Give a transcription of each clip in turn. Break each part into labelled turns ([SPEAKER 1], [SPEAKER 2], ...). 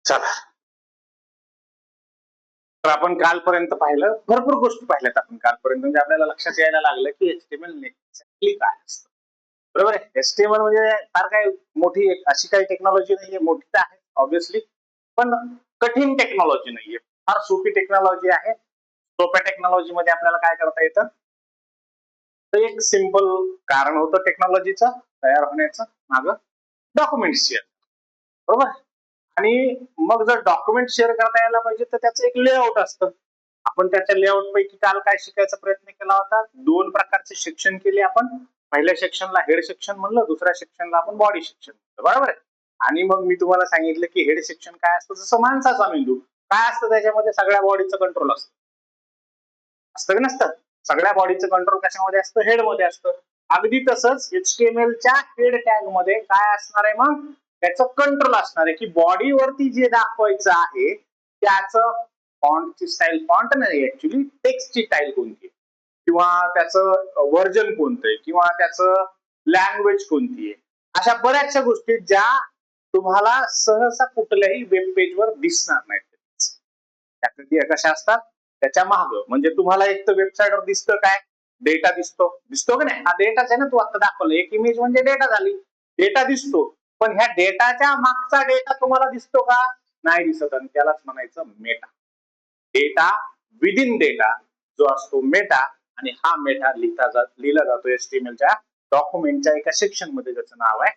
[SPEAKER 1] चला, तर आपण कालपर्यंत पाहिलं, भरपूर गोष्टी पाहिल्यात आपण कालपर्यंत, म्हणजे आपल्याला लक्षात यायला लागलं की HTML एक्झॅक्टली काय असतं. बरोबर आहे. HTML म्हणजे फार काही मोठी अशी काही टेक्नॉलॉजी नाहीये, मोठी तर आहे ऑब्व्हियसली, पण कठीण टेक्नॉलॉजी नाहीये, फार सोपी टेक्नॉलॉजी आहे. सोप्या टेक्नॉलॉजी मध्ये आपल्याला काय करता येतं, तर एक सिंपल कारण होतं टेक्नॉलॉजीचं तयार होण्याचं मागं, डॉक्युमेंट शेअर. बरोबर. आणि मग जर डॉक्युमेंट शेअर करता यायला पाहिजे तर त्याचं एक लेआउट असतं. आपण त्याच्या लेआउट पैकी काल काय शिकायचा प्रयत्न केला होता, दोन प्रकारचे सेक्शन केले आपण. पहिल्या सेक्शनला हेड सेक्शन म्हणलं, दुसऱ्या सेक्शनला आपण बॉडी सेक्शन म्हणलं. बरोबर आहे. आणि मग मी तुम्हाला सांगितलं की हेड सेक्शन काय असतं, जसं माणसाचा मेंदू काय असतं, त्याच्यामध्ये सगळ्या बॉडीचं कंट्रोल असतं. असतं की नसतं? सगळ्या बॉडीचं कंट्रोल कशामध्ये असतं, हेड मध्ये असतं. अगदी तसंच HTML च्या हेड टॅग मध्ये काय असणार आहे, मग त्याचं कंट्रोल असणार आहे की बॉडीवरती जे दाखवायचं आहे त्याचं फॉन्टची स्टाईल, फॉन्ट नाही ऍक्च्युली टेक्स्टची स्टाईल कोणती, किंवा त्याचं व्हर्जन कोणतं आहे, किंवा त्याचं लँग्वेज कोणती आहे, अशा बऱ्याचशा गोष्टी ज्या तुम्हाला सहसा कुठल्याही वेब पेजवर दिसणार नाहीत. त्या कशा असतात, त्याच्या माग म्हणजे तुम्हाला एक तर वेबसाईटवर दिसतं काय, डेटा दिसतो, दिसतो की नाही, हा डेटाच आहे ना, तू आता दाखवलं एक इमेज म्हणजे डेटा झाली, डेटा दिसतो. पण ह्या डेटाच्या मागचा डेटा तुम्हाला दिसतो का, नाही दिसत, आणि त्यालाच म्हणायचं मेटा. डेटा विदिन डेटा जो असतो मेटा, आणि हा मेटा लिहिला जातो HTMLच्या डॉक्युमेंटच्या एका सेक्शन मध्ये, ज्याचं नाव आहे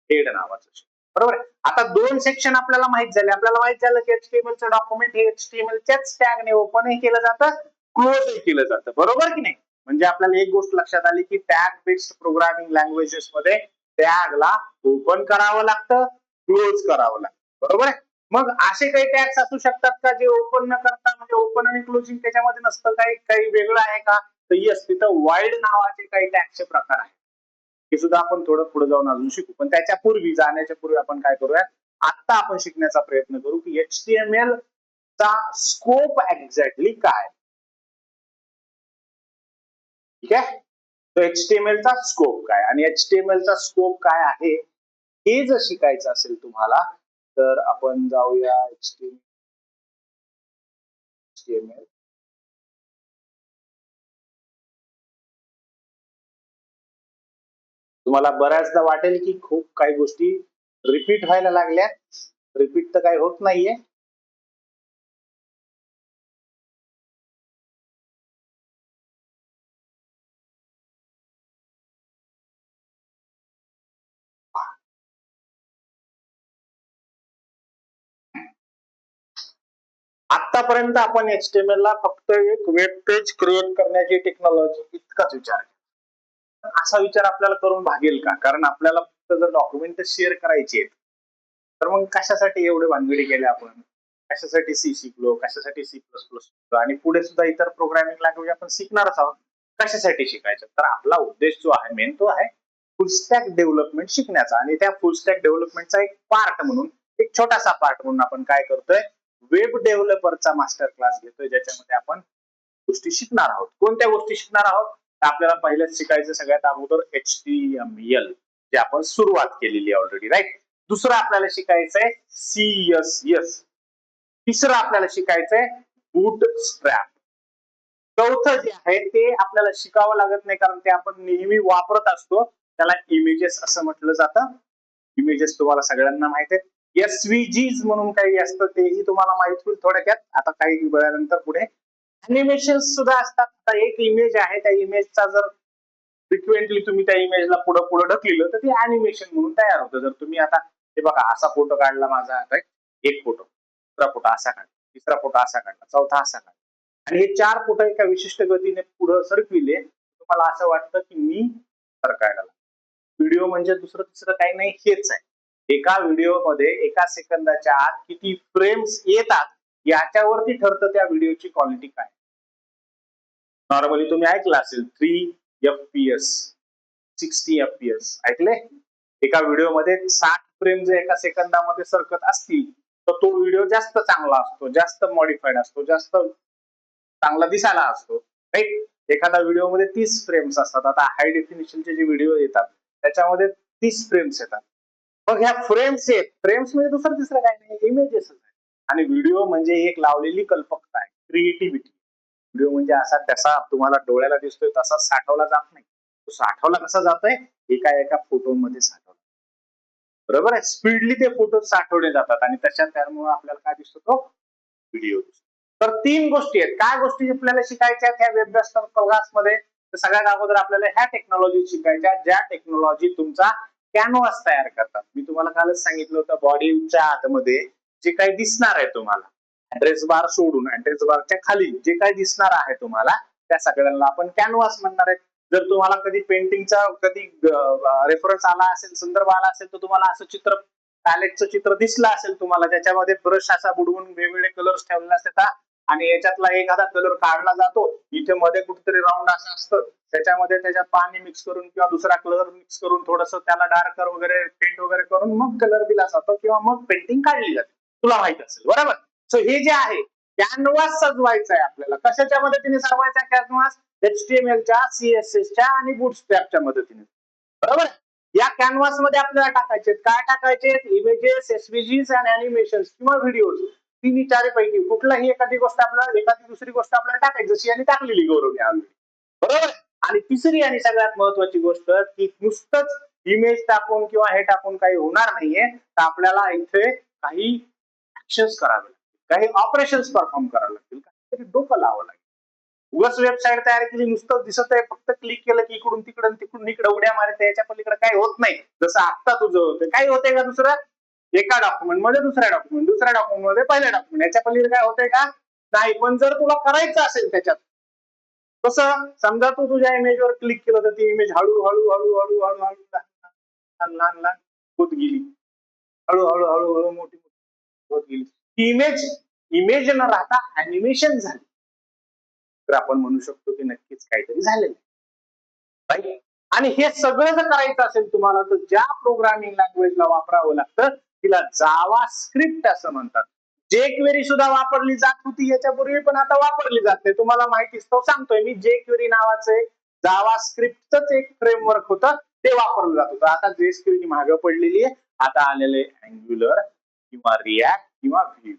[SPEAKER 1] हेड नावाचं. बरोबर आहे. आता दोन सेक्शन आपल्याला माहित झाले, आपल्याला माहित झालं की HTML चं डॉक्युमेंट हे HTML च्याच टॅगने ओपनही केलं जातं, क्लोजही केलं जातं. बरोबर की नाही. म्हणजे आपल्याला एक गोष्ट लक्षात आली की टॅग बेस्ड प्रोग्रामिंग लँग्वेजेस मध्ये टॅगला ओपन करावं लागतं, क्लोज करावं लागतं. बरोबर आहे. मग असे काही टॅग्स असू शकतात का जे ओपन न करता, म्हणजे ओपन आणि क्लोजिंग त्याच्यामध्ये नसतं, काही वेगळं आहे का, तर येस, तिथं वाईड नावाचे काही टॅगचे प्रकार आहेत. हे सुद्धा आपण थोडं पुढे जाऊन अजून शिकू, पण त्याच्या पूर्वी, जाण्याच्या पूर्वी आपण काय करूया, आता आपण शिकण्याचा प्रयत्न करू की HTML चा स्कोप एक्झॅक्टली काय. ठीक आहे. तर HTML चा स्कोप काय, आणि HTML चा स्कोप काय आहे हे जर शिकायचं असेल तुम्हाला, तर आपण जाऊया HTML. तुम्हाला बऱ्याचदा वाटेल की खूप काही गोष्टी रिपीट व्हायला लागल्या, रिपीट तर काही होत नाहीये. आतापर्यंत आपण HTML ला फक्त एक वेब पेज क्रिएट करण्याची टेक्नॉलॉजी इतकाच विचार केला. असा विचार आपल्याला करून भागेल का, कारण आपल्याला फक्त जर डॉक्युमेंट शेअर करायचे आहेत, तर मग कशासाठी एवढे भानगडी केल्या आपण, कशासाठी सी शिकलो, कशासाठी C++ शिकलो, आणि पुढे सुद्धा इतर प्रोग्रामिंग लँग्वेज आपण शिकणारच आहोत. कशासाठी शिकायचं, तर आपला उद्देश जो आहे मेन तो आहे फुल स्टॅक डेव्हलपमेंट शिकण्याचा, आणि त्या फुल स्टॅक डेव्हलपमेंटचा एक पार्ट म्हणून, एक छोटासा पार्ट म्हणून आपण काय करतोय, वेब डेव्हलपरचा मास्टर क्लास घेतोय, ज्याच्यामध्ये आपण गोष्टी शिकणार आहोत. कोणत्या गोष्टी शिकणार आहोत, तर आपल्याला पहिलेच शिकायचं सगळ्यात अगोदर HTML, जे आपण सुरुवात केलेली ऑलरेडी, राईट. दुसरं आपल्याला शिकायचंय CSS. तिसरं आपल्याला शिकायचंय बूटस्ट्रॅप. चौथं जे आहे ते आपल्याला शिकावं लागत नाही, कारण ते आपण नेहमी वापरत असतो, त्याला इमेजेस असं म्हटलं जातं. इमेजेस तुम्हाला सगळ्यांना माहित आहे. SVGs म्हणून काही असतं, तेही तुम्हाला माहित होईल थोडक्यात आता काही वेळानंतर पुढे. अॅनिमेशन सुद्धा असतात. आता एक इमेज आहे, त्या इमेजचा जर फ्रिक्वेंटली तुम्ही त्या इमेजला पुढे पुढे ढकललं तर ते अॅनिमेशन म्हणून तयार होतं. जर तुम्ही आता हे बघा, असा फोटो काढला माझा, एक फोटो, दुसरा फोटो असा काढला, तिसरा फोटो असा काढला, चौथा असा काढला, आणि हे 4 फोटो एका विशिष्ट गतीने पुढे सरकविले, तुम्हाला असं वाटतं की मी सरकायला. व्हिडिओ म्हणजे दुसरं तिसरं काही नाही, हेच आहे. एका व्हिडिओमध्ये एका सेकंदाच्या आत किती फ्रेम्स येतात याच्यावरती ठरतं त्या व्हिडिओची क्वालिटी काय. नॉर्मली तुम्ही ऐकलं असेल 3 FPS, 60 FPS ऐकले. एका व्हिडिओमध्ये 60 फ्रेम जर एका सेकंदामध्ये सरकत असतील तर तो व्हिडिओ जास्त चांगला असतो, जास्त मॉडिफाईड असतो, जास्त चांगला दिसायला असतो, राईट. एखादा व्हिडिओमध्ये 30 फ्रेम्स असतात. आता हाय डेफिनेशनचे जे व्हिडिओ येतात त्याच्यामध्ये 30 फ्रेम्स येतात. मग ह्या फ्रेम्स आहेत, फ्रेम्स म्हणजे दुसरं तिसरं काही नाही, इमेजेस. आणि व्हिडिओ म्हणजे एक लावलेली कल्पकता आहे, क्रिएटिव्हिटी. व्हिडिओ म्हणजे असा तसा तुम्हाला डोळ्याला दिसतोय तसा साठवला जात नाही. तो साठवला कसा जातोय, एका एका फोटोमध्ये साठवला. बरोबर आहे, स्पीडली ते फोटो साठवले जातात आणि त्यामुळे आपल्याला काय दिसतो, तो व्हिडिओ. तर 3 गोष्टी आहेत. काय गोष्टी आपल्याला शिकायच्या ह्या वेब क्लासमध्ये? तर सगळ्यात अगोदर आपल्याला ह्या टेक्नॉलॉजी शिकायच्या, ज्या टेक्नॉलॉजी तुमचा कॅनव्हास तयार करतात. मी तुम्हाला कालच सांगितलं होतं, बॉडीच्या आतमध्ये जे काही दिसणार आहे तुम्हाला, ऍड्रेस बार सोडून ऍड्रेस बारच्या खाली जे काही दिसणार आहे तुम्हाला, त्या सगळ्यांना आपण कॅनव्हास म्हणणार आहे. जर तुम्हाला कधी पेंटिंगचा कधी रेफरन्स आला असेल, संदर्भ आला असेल, तर तुम्हाला असं चित्र, पॅलेटचं चित्र दिसलं असेल तुम्हाला, ज्याच्यामध्ये ब्रश असा बुडवून वेगवेगळे कलर्स ठेवलेले असतात आणि याच्यातला एखादा कलर काढला जातो, इथे मध्ये कुठेतरी राऊंड असं असतं, त्याच्यामध्ये त्याच्यात पाणी मिक्स करून किंवा दुसरा कलर मिक्स करून थोडस त्याला डार्कर वगैरे पेंट वगैरे करून मग कलर दिला जातो किंवा मग पेंटिंग काढली जाते. तुला माहित असेल, बरोबर. सो हे जे आहे कॅनव्हास सजवायचा आहे आपल्याला. कशाच्या मदतीने सजवायचा कॅनव्हास? HTML च्या, CSS च्या आणि बूटस्ट्रॅपच्या मदतीने, बरोबर. या कॅनव्हास मध्ये आपल्याला टाकायचे काय? टाकायचे इमेजेस, SVGs आणि अॅनिमेशन किंवा व्हिडिओज. तिन्ही चारपैकी कुठलाही एखादी गोष्ट आपल्याला, एखादी दुसरी गोष्ट आपल्याला टाकायची, जशी यांनी टाकलेली गौरवने आली, बरोबर. आणि तिसरी आणि सगळ्यात महत्वाची गोष्ट, की नुसतंच इमेज टाकून किंवा हे टाकून काही होणार नाहीये, तर आपल्याला इथे काही ऍक्शन्स करावे लागतील, काही ऑपरेशन्स परफॉर्म करावे लागतील, काहीतरी डोकं लावावं लागेल. उगाच वेबसाईट तयार केली, नुसतं दिसत आहे, फक्त क्लिक केलं की इकडून तिकडून तिकडून इकडे उड्या मारते, याच्या पलीकडे काही होत नाही. जसं आता तुझं होतं, काही होतंय का दुसरं? एका डॉक्युमेंट मध्ये दुसऱ्या डॉक्युमेंट, दुसऱ्या डॉक्युमेंट मध्ये पहिल्या डॉक्युमेंट, याच्या पलीकडे काय होतंय का? नाही. पण जर तुला करायचं असेल त्याच्यात, कसं? समजा तू तुझ्या इमेजवर क्लिक केलं, तर ती इमेज हळूहळू हळूहळू हळूहळू लहान लहान लहान होत गेली, हळूहळू हळूहळू मोठी होत गेली. ती इमेज इमेज न राहता अॅनिमेशन झाली, तर आपण म्हणू शकतो की नक्कीच काहीतरी झालेलं आहे, राईट. आणि हे सगळं जर करायचं असेल तुम्हाला, तर ज्या प्रोग्रामिंग लँग्वेजला वापरावं लागतं तिला जावा स्क्रिप्ट असं म्हणतात. जेक्वेरी सुद्धा वापरली जात होती याच्यापूर्वी, पण आता वापरली जाते. तुम्हाला माहितीच तो सांगतोय मी, जेक्वेरी नावाचं जावा स्क्रिप्टच एक फ्रेमवर्क होतं, ते वापरलं जात होतं. आता जेक्वेरी मागे पडलेली आहे, आता आलेले अँग्युलर किंवा रिॲक्ट किंवा व्ह्यू,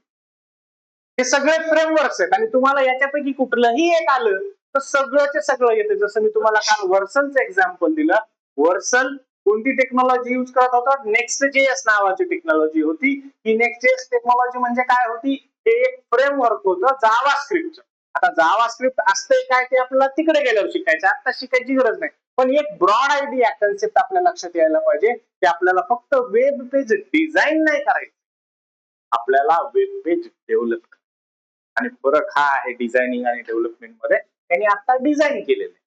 [SPEAKER 1] हे सगळे फ्रेमवर्क्स आहेत. आणि तुम्हाला याच्यापैकी कुठलंही एक आलं तर सगळंचे सगळं येते. जसं मी तुम्हाला काल वर्सलचं एक्झाम्पल दिलं. वर्सल कोणती टेक्नॉलॉजी युज करत होता? नेक्स्ट.js नावाची टेक्नॉलॉजी होती. ही नेक्स्ट.js टेक्नॉलॉजी म्हणजे काय होती? हे एक फ्रेमवर्क होतं जावा स्क्रिप्ट. आता जावा स्क्रिप्ट असतंय काय ते आपल्याला तिकडे गेल्यावर शिकायचं, आता शिकायची गरज नाही. पण एक ब्रॉड आयडिया, कन्सेप्ट आपल्या लक्षात यायला पाहिजे की आपल्याला फक्त वेब पेज डिझाईन नाही करायचं, आपल्याला वेब पेज डेव्हलप. आणि फरक हा आहे डिझायनिंग आणि डेव्हलपमेंट मध्ये, त्यांनी आता डिझाईन केलेलं आहे,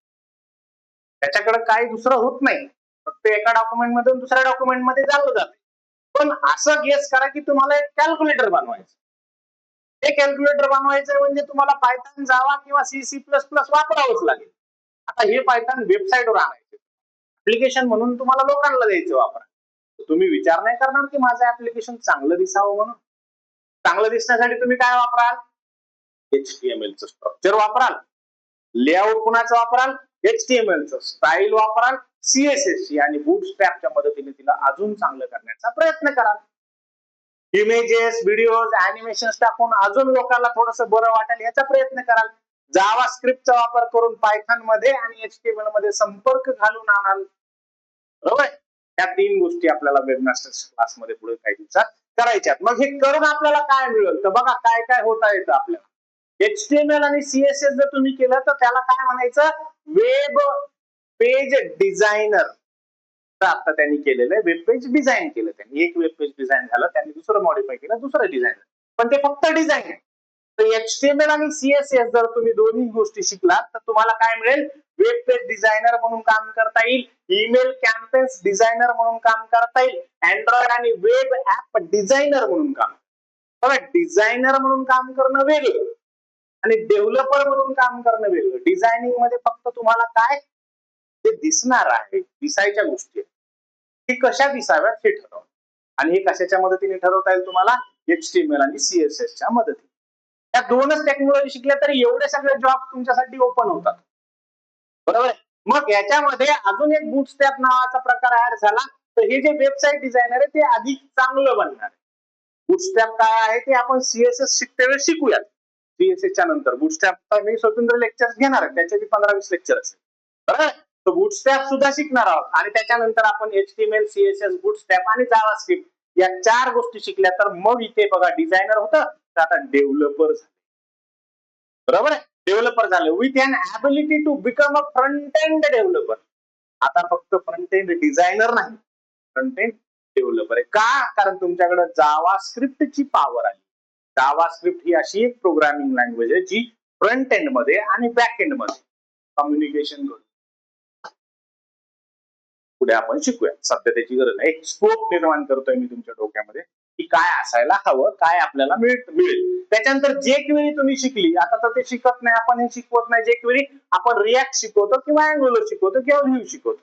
[SPEAKER 1] त्याच्याकडे काही दुसरं होत नाही, फक्त एका डॉक्युमेंट मधून दुसऱ्या डॉक्युमेंट मध्ये चाललं जातं. पण असं गेस करा की तुम्हाला एक कॅल्क्युलेटर बनवायचं. ते कॅल्क्युलेटर बनवायचं म्हणजे तुम्हाला पायथन, जावा किंवा C++ वापरावंच लागेल. आता हे पायथन वेबसाईटवर आणायचे, ऍप्लिकेशन म्हणून तुम्हाला लोकांना द्यायचं वापरा. तुम्ही विचार नाही करणार की माझं ऍप्लिकेशन चांगलं दिसावं म्हणून. चांगलं दिसण्यासाठी तुम्ही काय वापराल? HTML चं स्ट्रक्चर वापराल, लेआउट कुणाचं वापराल? HTML चं, स्टाईल वापराल CSS ची, आणि बूटस्ट्रॅपच्या मदतीने तिला अजून चांगलं करण्याचा प्रयत्न कराल. इमेजेस, व्हिडिओज, अॅनिमेशन्स टाकून अजून लोकांना थोडस बरं वाटेल याचा प्रयत्न कराल. जावा स्क्रिप्टचा वापर करून पायथन मध्ये आणि HTML मध्ये संपर्क घालून आणाल, बरोबर. या 3 गोष्टी आपल्याला वेबमास्टर्स क्लासमध्ये पुढे काही दिवसात करायच्यात. मग हे करून आपल्याला काय मिळेल? तर बघा काय काय होता येतं आपल्याला. HTML आणि CSS जर तुम्ही केलं तर त्याला काय म्हणायचं? Web page designer. आता त्यांनी केलेलं वेब पेज डिझाईन केलं, त्यांनी एक वेब पेज डिझाईन झालं, त्यांनी दुसरं मॉडिफाय केलं, दुसरं डिझाईन, पण ते फक्त डिझाईन आहे. तर HTML आणि CSS जर तुम्ही दोन्ही गोष्टी शिकलात तर तुम्हाला काय मिळेल? वेब पेज डिझायनर म्हणून काम करता येईल, ईमेल कॅम्पेन्स डिझायनर म्हणून काम करता येईल, अँड्रॉइड आणि वेब ऍप डिझायनर म्हणून काम. डिझायनर म्हणून काम करणं वेगळं आणि डेव्हलपर म्हणून काम करणं वेगळं. डिझायनिंग मध्ये फक्त तुम्हाला काय ते दिसणार आहे, दिसायच्या गोष्टी हे कशा दिसाव्यात हे ठरवा. आणि हे कशाच्या मदतीने ठरवता येईल तुम्हाला? HTML आणि CSS च्या मदतीने. या दोनच टेक्नॉलॉजी शिकल्या तरी एवढे सगळे जॉब तुमच्यासाठी ओपन होतात, बरोबर. मग याच्यामध्ये अजून एक बूटस्ट्रॅप नावाचा प्रकार ऍड झाला, तर हे जे वेबसाईट डिझायनर आहे ते अधिक चांगलं बनणार. बुटस्ट्रॅप काय आहे ते आपण सीएसएस शिकते वेळेस शिकूयात. सीएसएसच्या नंतर बुटस्ट्रॅप मी स्वतंत्र लेक्चर घेणार आहे, त्याचे 15-20 लेक्चर असेल. बरोबर. तर बुटस्ट्रॅप सुद्धा शिकणार आहोत आणि त्याच्यानंतर आपण HTML, CSS, बुटस्ट्रॅप आणि जावास्क्रिप्ट या 4 गोष्टी शिकल्या तर मग इथे बघा डिझायनर होतं, तर आता डेव्हलपर झाले. बरोबर आहे. डेव्हलपर झाले with an ability to become a front end developer. आता फक्त फ्रंट एंड डिझायनर नाही, फ्रंट एंड डेव्हलपर आहे. का? कारण तुमच्याकडे जावास्क्रिप्टची पॉवर आहे. जावास्क्रिप्ट ही अशी एक प्रोग्रामिंग लँग्वेज आहे जी फ्रंट एंड मध्ये आणि बॅक एंड मध्ये कम्युनिकेशन करते. पुढे आपण शिकूया, सध्या त्याची गरज नाही. एक स्कोप निर्माण करतोय मी तुमच्या डोक्यामध्ये की काय असायला हवं, काय आपल्याला मिळेल. त्याच्यानंतर जे क्वेरी तुम्ही शिकली, आता तर ते शिकत नाही, आपण हे शिकवत नाही. जे क्वेरी आपण रिॲक्ट शिकवतो किंवा अँग्युलर शिकवतो किंवा व्ह्यू शिकवतो.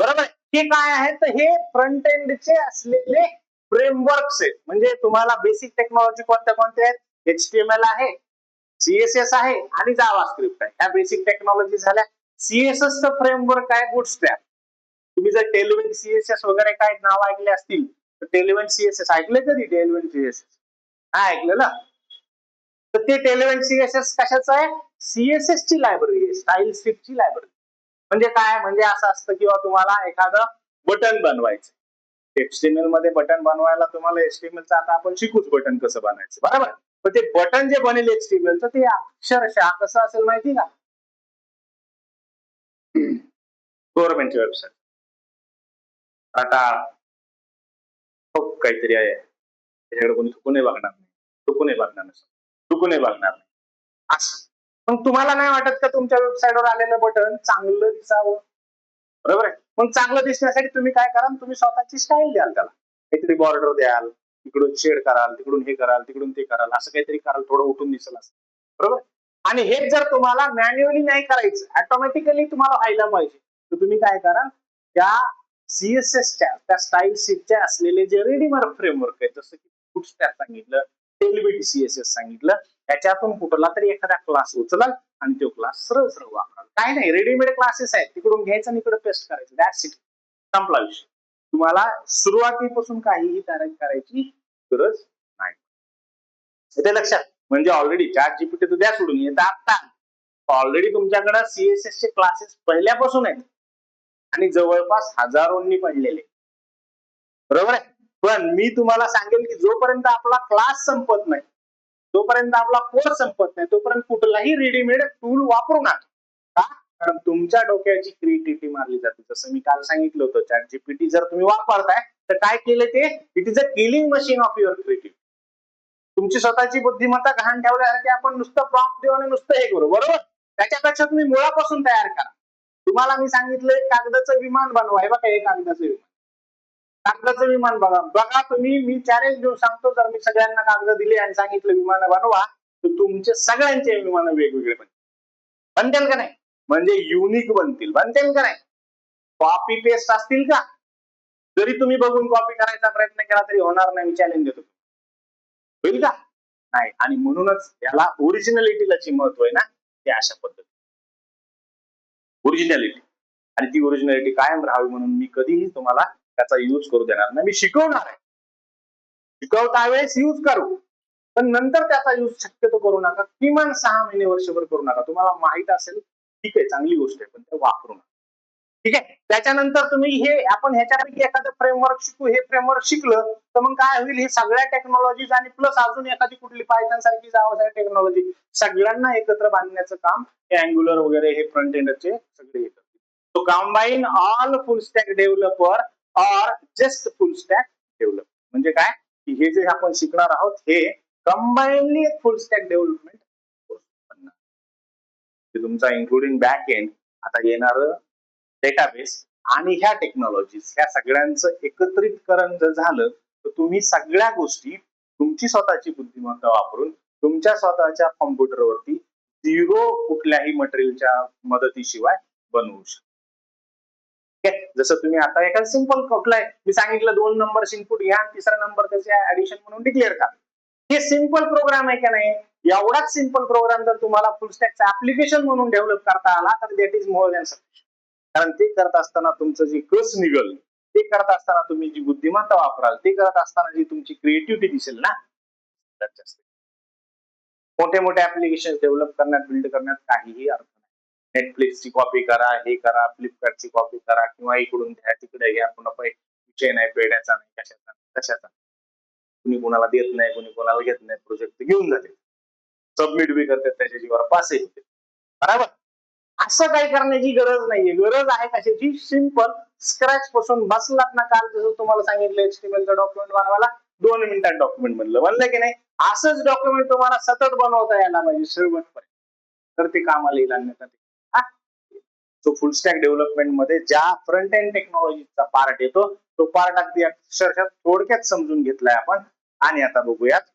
[SPEAKER 1] बरोबर. हे काय आहे, तर हे फ्रंट एंडचे असलेले फ्रेमवर्क्स आहेत. म्हणजे तुम्हाला बेसिक टेक्नॉलॉजी कोणत्या आहेत? HTML आहे, CSS आहे आणि जावास्क्रिप्ट आहे. ह्या बेसिक टेक्नॉलॉजी झाल्या. CSS चं फ्रेमवर्क आहे बुटस्ट्रॅप. तुम्ही जर टेलविन CSS वगैरे काय नाव ऐकले असतील तर टेलविन CSS ऐकले कधी? टेलविन CSS हा ऐकलेलं. तर ते टेलविन CSS कशाचं आहे? CSS ची लायब्ररी आहे, स्टाईल स्क्रिप्टची लायब्ररी. म्हणजे काय? म्हणजे असं असतं किंवा तुम्हाला एखादं बटन बनवायचं, HTML मध्ये बटन बनवायला तुम्हाला HTML आता आपण शिकूच बटन कसं बनायचं. बरोबर. पण ते बटन जे बनेल HTML चं ते अक्षरशः कसं असेल माहिती का? गव्हर्नमेंटची वेबसाईट. आता काहीतरी आहे त्याच्याकडे कोणी चुकून बघणार नाही, चुकून बघणार नाही, चुकून बघणार नाही असं. मग तुम्हाला नाही वाटत का तुमच्या वेबसाईटवर आलेलं बटन चांगलं दिसावं? बरोबर आहे. मग चांगलं दिसण्यासाठी तुम्ही काय कराल? तुम्ही स्वतःची स्टाईल द्याल, त्याला काहीतरी बॉर्डर द्याल, इकडून शेड कराल, तिकडून हे कराल, तिकडून ते कराल, असं काहीतरी कराल, थोडं उठून दिसेल असं. बरोबर. आणि हे जर तुम्हाला मॅन्युअली नाही करायचं, ऑटोमॅटिकली तुम्हाला व्हायला पाहिजे, तर तुम्ही काय करा, त्या सीएसएसच्या त्या स्टाईल शीटच्या असलेले जे रेडीमेड फ्रेमवर्क आहे, जसं की बुटस्ट्रॅप सांगितलं, टेलबिट सीएसएस सांगितलं, त्याच्यातून कुठला तरी एखादा क्लास उचलाल आणि तो क्लास सरळ सरळ वापराल. काय नाही, रेडीमेड क्लासेस आहेत, तिकडून घ्यायचं आणि इकडे पेस्ट करायचं, दॅट्स इट, संपला विषय. तुम्हाला सुरुवातीपासून काहीही तयारी करायची गरज नाही. ते लक्षात. म्हणजे ऑलरेडी ChatGPT तर द्या सोडून, येतं आता ऑलरेडी तुमच्याकडे CSS चे क्लासेस पहिल्यापासून आहेत आणि जवळपास हजारोंनी पडलेले. बरोबर आहे. पण मी तुम्हाला सांगेल की जोपर्यंत आपला क्लास संपत नाही, जोपर्यंत आपला कोर्स संपत नाही, तोपर्यंत कुठलाही रेडीमेड टूल वापरू नका. का? कारण तुमच्या डोक्याची क्रिएटिव्हिटी मारली जाते. जसं मी काल सांगितलं होतं, ChatGPT जर तुम्ही वापरताय तर काय केलं ते, it is a killing machine of your creativity. तुमची स्वतःची बुद्धिमत्ता गहाण ठेवल्यासारखे आपण नुसतं प्रॉम्प्ट देऊ आणि नुसतं हे करू. बरोबर. त्याच्यापेक्षा तुम्ही मुळापासून तयार करा. तुम्हाला मी सांगितलं कागदाचं विमान बनवा, हे बघा हे कागदाचं विमान, कागदाचं विमान बघा. बघा तुम्ही, मी चॅलेंज देऊन सांगतो, जर मी सगळ्यांना कागद दिले आणि सांगितलं विमान बनवा, तर तुमचे सगळ्यांचे विमान वेगवेगळे बनतील का नाही? म्हणजे युनिक बनतील का नाही? कॉपी पेस्ट असतील का? जरी तुम्ही बघून कॉपी करायचा प्रयत्न केला तरी होणार नाही, मी चॅलेंज देतो. होईल का? नाही. आणि म्हणूनच याला ओरिजिनॅलिटीला महत्व आहे ना, ते अशा पद्धती ओरिजिनॅलिटी, आणि ती ओरिजिनॅलिटी कायम राहावी म्हणून मी कधीही तुम्हाला त्याचा युज करू देणार नाही. मी शिकवणार आहे, शिकवता वेळेस युज करू, पण नंतर त्याचा युज शक्यतो करू नका. किमान 6 महिने वर्षभर करू नका. तुम्हाला माहित असेल ठीक आहे, चांगली गोष्ट आहे, पण ते वापरू नका. ठीक आहे. त्याच्यानंतर तुम्ही हे आपण ह्याच्यापैकी एखादं फ्रेमवर्क शिकू, हे फ्रेमवर्क शिकलं तर मग काय होईल, हे सगळ्या टेक्नॉलॉजीज आणि प्लस अजून एखादी कुठली पायथन सारखी जावा टेक्नॉलॉजी सगळ्यांना एकत्र बांधण्याचं काम हे अँग्युलर वगैरे हे फ्रंट एंडचे सगळे येतात. तो combine all full stack developer or just full stack developer. म्हणजे काय की हे जे आपण शिकणार आहोत हे कंबाईनली फुल स्टॅक डेव्हलपमेंट तुमचा इन्क्लुडिंग बॅक एंड, आता येणार डेटाबेस आणि ह्या टेक्नॉलॉजीज, ह्या सगळ्यांचं एकत्रितकरण जर झालं तर तुम्ही सगळ्या गोष्टी तुमची स्वतःची बुद्धिमत्ता वापरून तुमच्या स्वतःच्या कॉम्प्युटरवरती झिरो कुठल्याही मटेरियलच्या मदतीशिवाय बनवू शकता. जसं तुम्ही आता एखादं सिंपल कुठलं आहे, मी सांगितलं 2 नंबर इनपुट घ्या आणि तिसरा नंबर त्याचे ऍडिशन म्हणून डिक्लेअर करा. हे सिंपल प्रोग्राम आहे का नाही? एवढाच सिंपल प्रोग्राम जर तुम्हाला फुल स्टॅकचा ऍप्लिकेशन म्हणून डेव्हलप करता आला तर that is more than sufficient. कारण ते करत असताना तुमचं जे कस निघल ते करत असताना तुम्ही जी बुद्धिमत्ता वापराल, ते करत असताना जी तुमची क्रिएटिव्हिटी दिसेल ना, मोठे मोठे ऍप्लिकेशन डेव्हलप करण्यात, बिल्ड करण्यात काहीही अर्थ नाही. नेटफ्लिक्सची कॉपी करा, हे करा, फ्लिपकार्टची कॉपी करा किंवा इकडून घ्या तिकडे घ्या, पुन्हा विषय नाही, पेड्याचा नाही, कशाचा कशाचा. कुणी कोणाला देत नाही, कुणी कोणाला घेत नाही, प्रोजेक्ट घेऊन जाते, सबमिट बी करतात, त्याच्या जीवावर पासही होते. बरोबर. असं काही करण्याची गरज नाहीये. गरज आहे कशाची? सिंपल स्क्रॅच पासून बसलात ना, काल जसं तुम्हाला सांगितलं HTML चा डॉक्युमेंट बनवायला 2 मिनिटात डॉक्युमेंट बनलं, म्हणलं की नाही. असंच डॉक्युमेंट तुम्हाला सतत बनवता यायला पाहिजे शेवटपर्यंत, तर ते कामाला येईल. अन्यथा तो फुल स्टॅक डेव्हलपमेंट मध्ये ज्या फ्रंट एंड टेक्नॉलॉजीचा पार्ट येतो, तो पार्ट अगदी अक्षरशः थोडक्यात समजून घेतलाय आपण. आणि आता बघूयात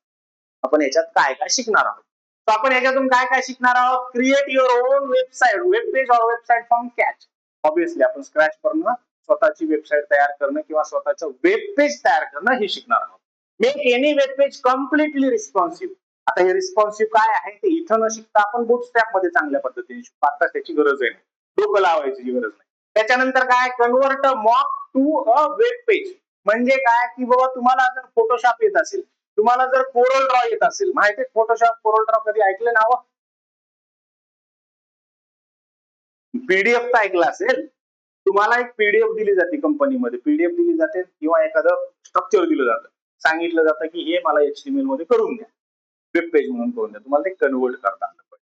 [SPEAKER 1] आपण याच्यात काय काय शिकणार आहोत. तर आपण याच्यातून काय काय शिकणार आहोत? Create your on website, web page or website from scratch. Obviously आपण स्क्रॅच करणं, स्वतःची वेबसाईट तयार करणं किंवा स्वतःचं वेब पेज तयार करणं हे शिकणार आहोत. Make any web page completely responsive. आता हे रिस्पॉन्सिव्ह काय आहे ते इथं न शिकता आपण बुटस्ट्रॅप मध्ये चांगल्या पद्धतीने शिकू. आता त्याची गरज आहे, डोकं लावायची गरज नाही. त्याच्यानंतर काय? Convert mock to a web page. म्हणजे काय की बाबा तुम्हाला जर फोटोशॉप येत असेल, तुम्हाला जर कोरल ड्रॉ येत असेल, माहिती आहे फोटोशॉप कोरल ड्रॉ कधी ऐकलं नाव? पीडीएफ तर ऐकलं असेल. तुम्हाला एक पीडीएफ दिली जाते कंपनीमध्ये, पीडीएफ दिली जाते किंवा एखादं स्ट्रक्चर दिलं जातं, सांगितलं जातं की हे मला HTML मध्ये करून द्या, वेब पेज म्हणून करून द्या. तुम्हाला ते कन्वर्ट करता आलं पाहिजे.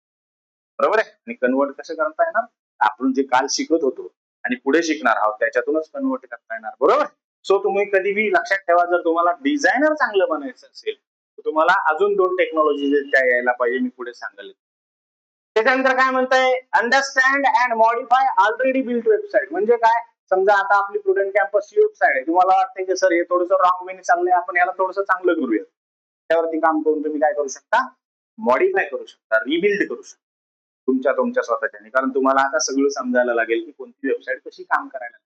[SPEAKER 1] बरोबर आहे. आणि कन्वर्ट कसं करता येणार? आपण जे काल शिकत होतो आणि पुढे शिकणार आहोत त्याच्यातूनच कन्वर्ट करता येणार. बरोबर. सो तुम्ही कधीही लक्षात ठेवा, जर तुम्हाला डिझायनर चांगलं बनायचं असेल तर तुम्हाला अजून 2 टेक्नॉलॉजी त्या यायला पाहिजे, मी पुढे सांगेल. त्याच्यानंतर काय म्हणताय? Understand and modify already built website. म्हणजे काय? समजा आता आपली प्रुडंट कॅम्पसची वेबसाईट आहे, तुम्हाला वाटतंय की सर हे थोडंसं रॉंग वेने चाललंय, आपण याला थोडंसं चांगलं करूया. त्यावरती काम करून तुम्ही काय करू शकता? मॉडिफाय करू शकता, रिबिल्ड करू शकता तुमच्या स्वतःच्याने. कारण तुम्हाला आता सगळं समजायला लागेल की कोणती वेबसाईट कशी काम करायला,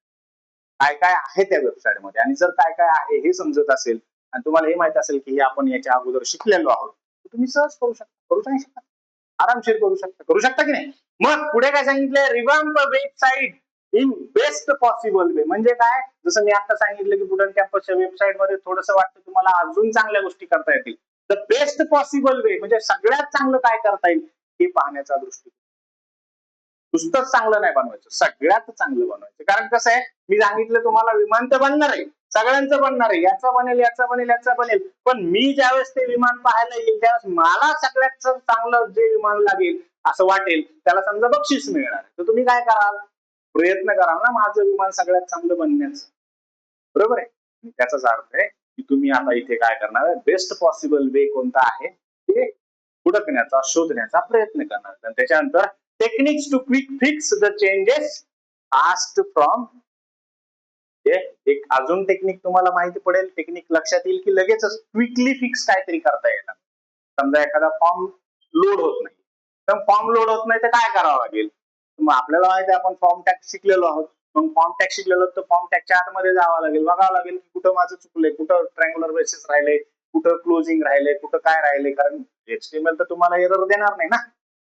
[SPEAKER 1] काय काय आहे त्या वेबसाईटमध्ये. आणि जर काय काय आहे हे समजत असेल आणि तुम्हाला हे माहित असेल की हे आपण याच्या अगोदर शिकलेलो आहोत, तर तुम्ही सहज करू शकता. करू नाही शकता? आरामशीर करू शकता की नाही. मग पुढे काय सांगितलंय? Revamp website in best possible way. म्हणजे काय? जसं मी आता सांगितलं की स्टुडंट कॅम्पसच्या वेबसाईट मध्ये थोडंसं वाटतं तुम्हाला अजून चांगल्या गोष्टी करता येतील. द बेस्ट पॉसिबल वे म्हणजे सगळ्यात चांगलं काय करता येईल हे पाहण्याचा दृष्टिकोन. नुसतंच चांगलं नाही बनवायचं, सगळ्यात चांगलं बनवायचं. कारण कसं आहे, मी सांगितलं तुम्हाला विमान तर बनणार आहे, सगळ्यांचं बनणार आहे, याचं बनेल, याचं बनेल, याचं बनेल. पण मी ज्यावेळेस ते विमान पाहायला येईल त्यावेळेस मला सगळ्यात चांगलं जे विमान लागेल असं वाटेल त्याला समजा बक्षीस मिळणार. तर तुम्ही काय कराल? प्रयत्न कराल ना माझं विमान सगळ्यात चांगलं बनण्याचं. बरोबर आहे. त्याचाच अर्थ आहे की तुम्ही आता इथे काय करणार आहे? बेस्ट पॉसिबल वे कोणता आहे ते हुडकण्याचा, शोधण्याचा प्रयत्न करणार. आणि त्याच्यानंतर techniques to quick fix the changes asked from. एक अजून टेक्निक तुम्हाला माहिती पडेल, टेक्निक लक्षात येईल की लगेचच क्विकली फिक्स काहीतरी करता येणार. समजा एखादा फॉर्म लोड होत नाही, तर फॉर्म लोड होत नाही तर काय करावं लागेल? मग आपल्याला माहिती आहे आपण फॉर्म टॅग शिकलेलो आहोत. मग फॉर्म टॅग शिकलेलो तर फॉर्म टॅगच्या आतमध्ये जावं लागेल, बघावं लागेल की कुठं माझं चुकलंय, कुठं ट्रँग्युलर बेसिस राहिले, कुठं क्लोजिंग राहिले, कुठं काय राहिले. कारण HTML तर तुम्हाला एरर देणार नाही ना.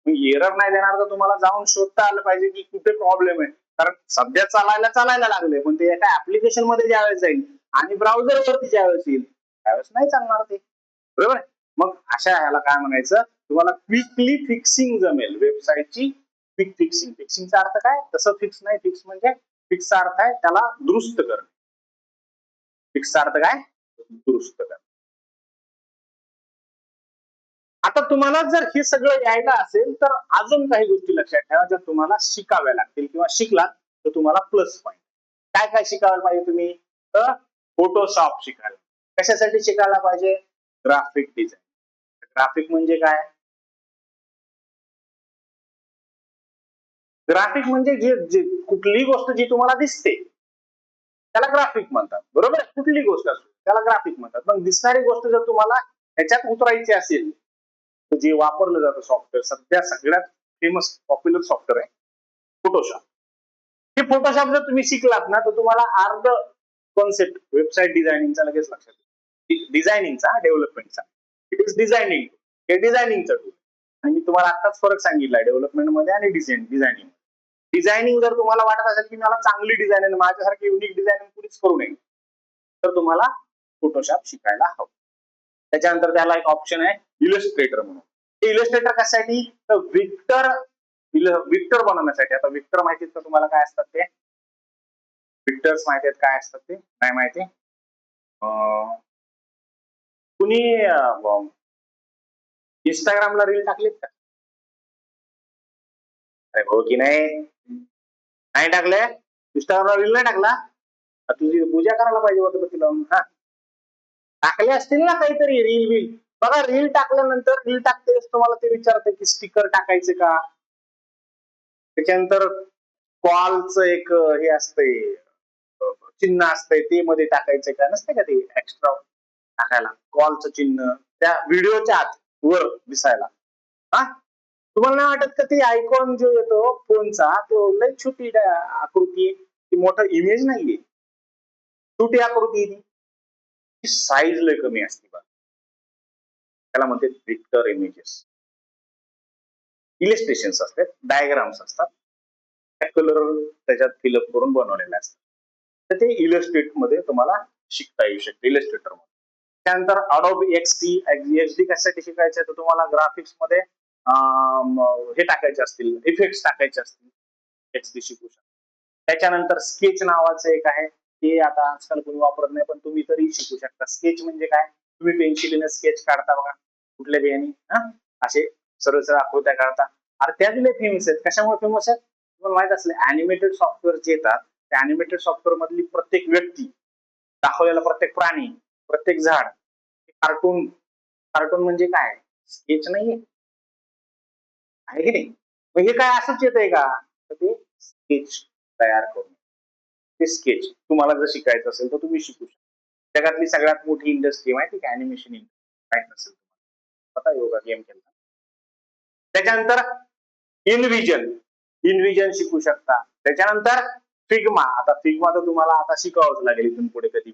[SPEAKER 1] एरर नाही देणार तर तुम्हाला जाऊन शोधता आलं पाहिजे की कुठे प्रॉब्लेम आहे. कारण सध्या चालायला लागले, पण ते एका ऍप्लिकेशन मध्ये ज्यावेळेस जाईल आणि ब्राउझर वरती ज्यावेळेस येईल त्यावेळेस नाही चालणार ते. बरोबर. मग अशा ह्याला काय म्हणायचं? तुम्हाला क्विकली फिक्सिंग जमेल वेबसाईटची. क्विक फिक्सिंग, फिक्सिंगचा अर्थ काय? तसं फिक्स नाही, फिक्स म्हणजे फिक्सचा अर्थ आहे त्याला दुरुस्त करणे. फिक्सचा अर्थ काय? दुरुस्त करणे. आता तुम्हाला जर हे सगळं यायला असेल तर अजून काही गोष्टी लक्षात ठेवा ज्या तुम्हाला शिकाव्या लागतील किंवा शिकलात तर तुम्हाला प्लस पॉईंट. काय काय शिकायला पाहिजे तुम्ही? तर फोटोशॉप शिकायला. कशासाठी शिकायला पाहिजे? Graphic design. ग्राफिक म्हणजे काय? ग्राफिक म्हणजे जे कुठलीही गोष्ट जी तुम्हाला दिसते त्याला ग्राफिक म्हणतात. बरोबर. कुठली गोष्ट असो त्याला ग्राफिक म्हणतात. पण दिसणारी गोष्ट जर तुम्हाला त्याच्यात उतरायची असेल तर जे वापरलं जातं सॉफ्टवेअर, सध्या सगळ्यात फेमस पॉप्युलर सॉफ्टवेअर आहे फोटोशॉप. हे फोटोशॉप जर तुम्ही शिकलात ना तर तुम्हाला अर्ध कॉन्सेप्ट वेबसाईट डिझायनिंगचा लगेच लक्षात येईल. डिझायनिंगचा, डेव्हलपमेंटचा. It is designing. हे डिझायनिंगचं टूल. आणि मी तुम्हाला आताच फरक सांगितलाय डेव्हलपमेंट मध्ये आणि डिझायनिंग. डिझायनिंग जर तुम्हाला वाटत असेल की मला चांगली डिझाईन आहे, माझ्यासारखी युनिक डिझायनिंग कुणीच करू नये, तर तुम्हाला फोटोशॉप शिकायला हवं. त्याच्यानंतर त्याला एक ऑप्शन आहे इलस्ट्रेटर म्हणून. इलस्ट्रेटर कशासाठी? तर विक्टर बनवण्यासाठी. आता विक्टर माहिती का तुम्हाला काय असतात ते? विक्टर्स माहिती आहेत काय असतात ते? काय माहिती? कुणी इंस्टाग्रामला रील टाकलीत का? अरे हो की नाही? नाही टाकले? इंस्टाग्रामला रील नाही टाकला? तुझी पूजा करायला पाहिजे होतं तिला. हा, टाकले असतील ना काहीतरी रील बिल. बघा, रील टाकल्यानंतर रील टाकतेस तुम्हाला ते विचारते की स्टिकर टाकायचे का, त्याच्यानंतर कॉलचं एक हे असतंय, चिन्ह असतंय ते मध्ये टाकायचं का, नसते का ते एक्स्ट्रा टाकायला कॉलचं चिन्ह त्या व्हिडिओच्या आत वर दिसायला. हा, तुम्हाला नाही वाटत का ती आयकॉन जो येतो फोनचा तो लय छोटी आकृती, ती मोठं इमेज नाहीये, छोटी आकृती आहे ती, साईज लय कमी असते बघ. त्याला म्हणते विक्टर इमेजेस. इलिस्ट्रेशन असतात, डायग्राम्स असतात, त्या कलर त्याच्यात फिलअप करून बनवलेले असतात. तर ते इलस्ट्रेट मध्ये तुम्हाला शिकता येऊ शकते, इलस्ट्रेटर मध्ये. त्यानंतर अडोबी एक्सडी कशासाठी शिकायचं तर तुम्हाला ग्राफिक्स मध्ये हे टाकायचे असतील, इफेक्ट्स टाकायचे असतील, एक्सडी शिकू शकता. त्याच्यानंतर स्केच नावाचं एक आहे, ते आता आजकाल कोणी वापरत नाही पण तुम्ही तरी शिकू शकता. स्केच म्हणजे काय? तुम्ही पेन्सिलीने स्केच काढता बघा कुठल्या बियाणी, असे सरळ सरळ आकृत्या काढता. अरे त्या दिले फेमस आहेत. कशामुळे फेमस आहेत? तुम्हाला माहित असले अॅनिमेटेड सॉफ्टवेअर जे येतात त्या अॅनिमेटेड सॉफ्टवेअर मधली प्रत्येक व्यक्ती, दाखवलेला प्रत्येक प्राणी, प्रत्येक झाड कार्टून. कार्टून म्हणजे काय? स्केच नाहीये, आहे की नाही? मग हे काय असंच येत आहे का? तर ते स्केच तयार करून, ते स्केच तुम्हाला जर शिकायचं असेल तर तुम्ही शिकू शकता. जगातली सगळ्यात मोठी इंडस्ट्री माहिती का अॅनिमेशन इंडस्ट्री? माहित नसेल पता, योगा गेम खेळता. त्याच्यानंतर इनविजन शिकू शकता. त्याच्यानंतर फिग्मा. आता फिग्मा तर तुम्हाला आता शिकावंच लागेल इथून पुढे कधी.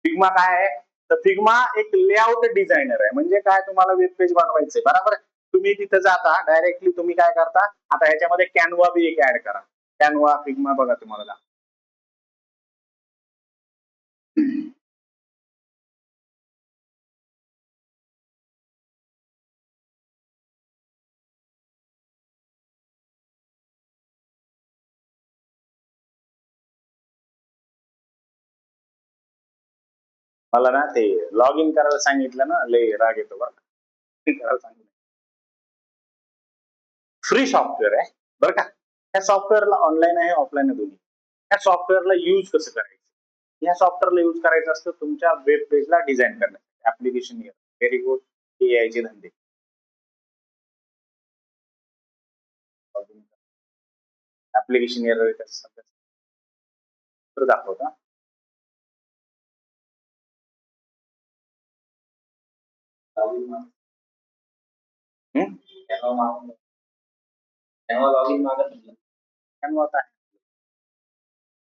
[SPEAKER 1] फिग्मा काय आहे? तर फिग्मा एक लेआउट डिझायनर आहे. म्हणजे काय, तुम्हाला वेब पेज बनवायचंय बरोबर, तुम्ही तिथं जाता डायरेक्टली, तुम्ही काय करता, आता ह्याच्यामध्ये कॅनवा बी एक ऍड करा. कॅनवा, फिग्मा बघा तुम्हाला मला ना ते लॉग इन करायला सांगितलं ना, लय राग येतो बरं. करायला सांगितलं. फ्री सॉफ्टवेअर आहे बरं का. त्या सॉफ्टवेअरला ऑनलाईन आहे, ऑफलाईन आहे दोन्ही. त्या सॉफ्टवेअरला यूज कसं करायचं? या सॉफ्टवेअरला यूज करायचं असतं तुमच्या वेब पेजला डिझाईन करण्यासाठी. Application year, very good. AI चे धंदे. ऍप्लिकेशन इयर तर दाखवता.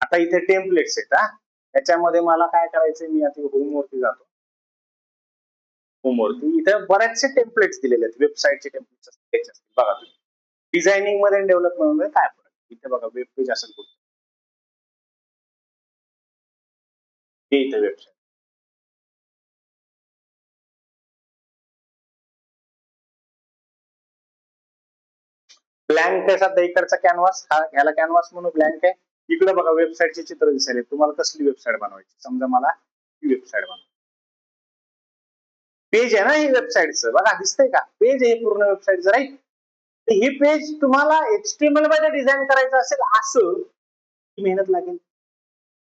[SPEAKER 1] आता इथे टेम्पलेट्स आहेत. त्याच्यामध्ये मला काय करायचंय, मी आता होम वरती जातो. होम वरती इथे बऱ्याचशे टेम्पलेट्स दिलेले आहेत, वेबसाईटचे टेम्पलेट्स असतात बघा तुम्ही. डिझायनिंग मध्ये डेव्हलपमेंट मध्ये काय फरक? इथे बघा वेब पेज असेल कुठे, हे इथे वेबसाईट. ब्लँक आहे सध्या इकडचा कॅनव्हास, हा ह्याला कॅनव्हास म्हणून ब्लँक आहे. इकडे बघा वेबसाईटचे चित्र दिसायला. तुम्हाला कसली वेबसाईट बनवायची? समजा मला ही वेबसाईट बनवायची. पेज आहे ना हे वेबसाईटचं, बघा दिसतंय का? पेज आहे पूर्ण वेबसाईटचं, राईट. हे पेज तुम्हाला एचटीएमएल मध्ये डिझाईन करायचं असेल असं, मेहनत लागेल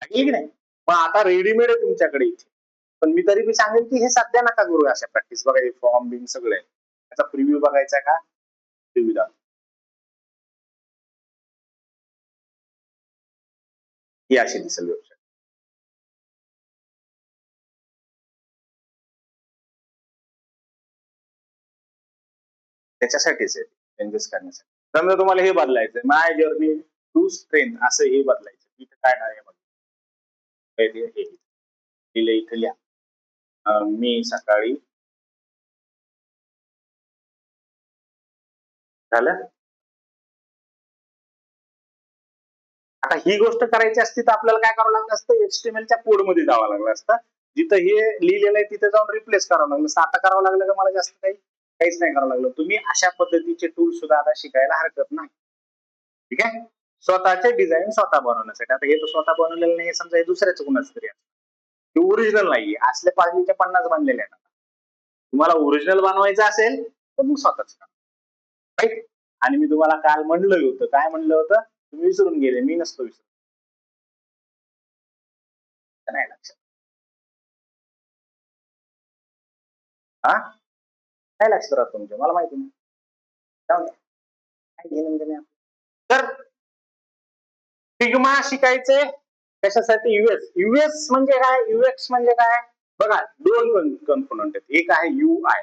[SPEAKER 1] की नाही? मग आता रेडीमेड आहे तुमच्याकडे इथे. पण मी तरी सांगेल की हे सध्या नका करू अशा प्रॅक्टिस. बघा हे फॉर्म बिन सगळे, त्याचा प्रिव्ह्यू बघायचा का? प्रिव्ह्यू दाखव. ही अशी दिसेल वेबसाईट. त्याच्यासाठीच आहे, चेंजेस करण्यासाठी. समजा तुम्हाला हे बदलायचं, माय जर्नी टू स्ट्रेंथ असं हे बदलायचं, इथे काय आहे बघा, हे दिले इथे लिहा. मी सकाळी झालं. आता ही गोष्ट करायची असती तर आपल्याला काय करावं लागलं असतं, HTML च्या कोड मध्ये जावं लागलं असतं. जिथं हे लिहिलेलं आहे तिथे जाऊन रिप्लेस करावं लागलं. आता करावं लागलं का मला जास्त काहीच नाही करावं लागलं. तुम्ही अशा पद्धतीचे टूल सुद्धा आता शिकायला हरकत नाही. ठीक आहे. स्वतःचे डिझाईन स्वतः बनवण्यासाठी. आता हे तर स्वतः बनवलेलं नाही, समजा हे दुसऱ्याच कुणाच तरी आहे, ओरिजिनल नाहीये, असले 50 बनलेले आहेत. तुम्हाला ओरिजिनल बनवायचं असेल तर मग स्वतःच करा. राईट. आणि मी तुम्हाला काल म्हणलं होतं, काय म्हणलं होतं, तुम्ही विसरून गेले, मी नसतो विसरत. नाही लक्षात. हा, काय लक्षात राहत तुमच्या, मला माहिती नाही. जाऊ द्या. काय घेणं देणं आपलं. तर फिग्मा शिकायचे कशासाठी, यूएस म्हणजे काय, यूएक्स म्हणजे काय, बघा दोन कॉम्पोनंट आहेत. एक आहे यूआय,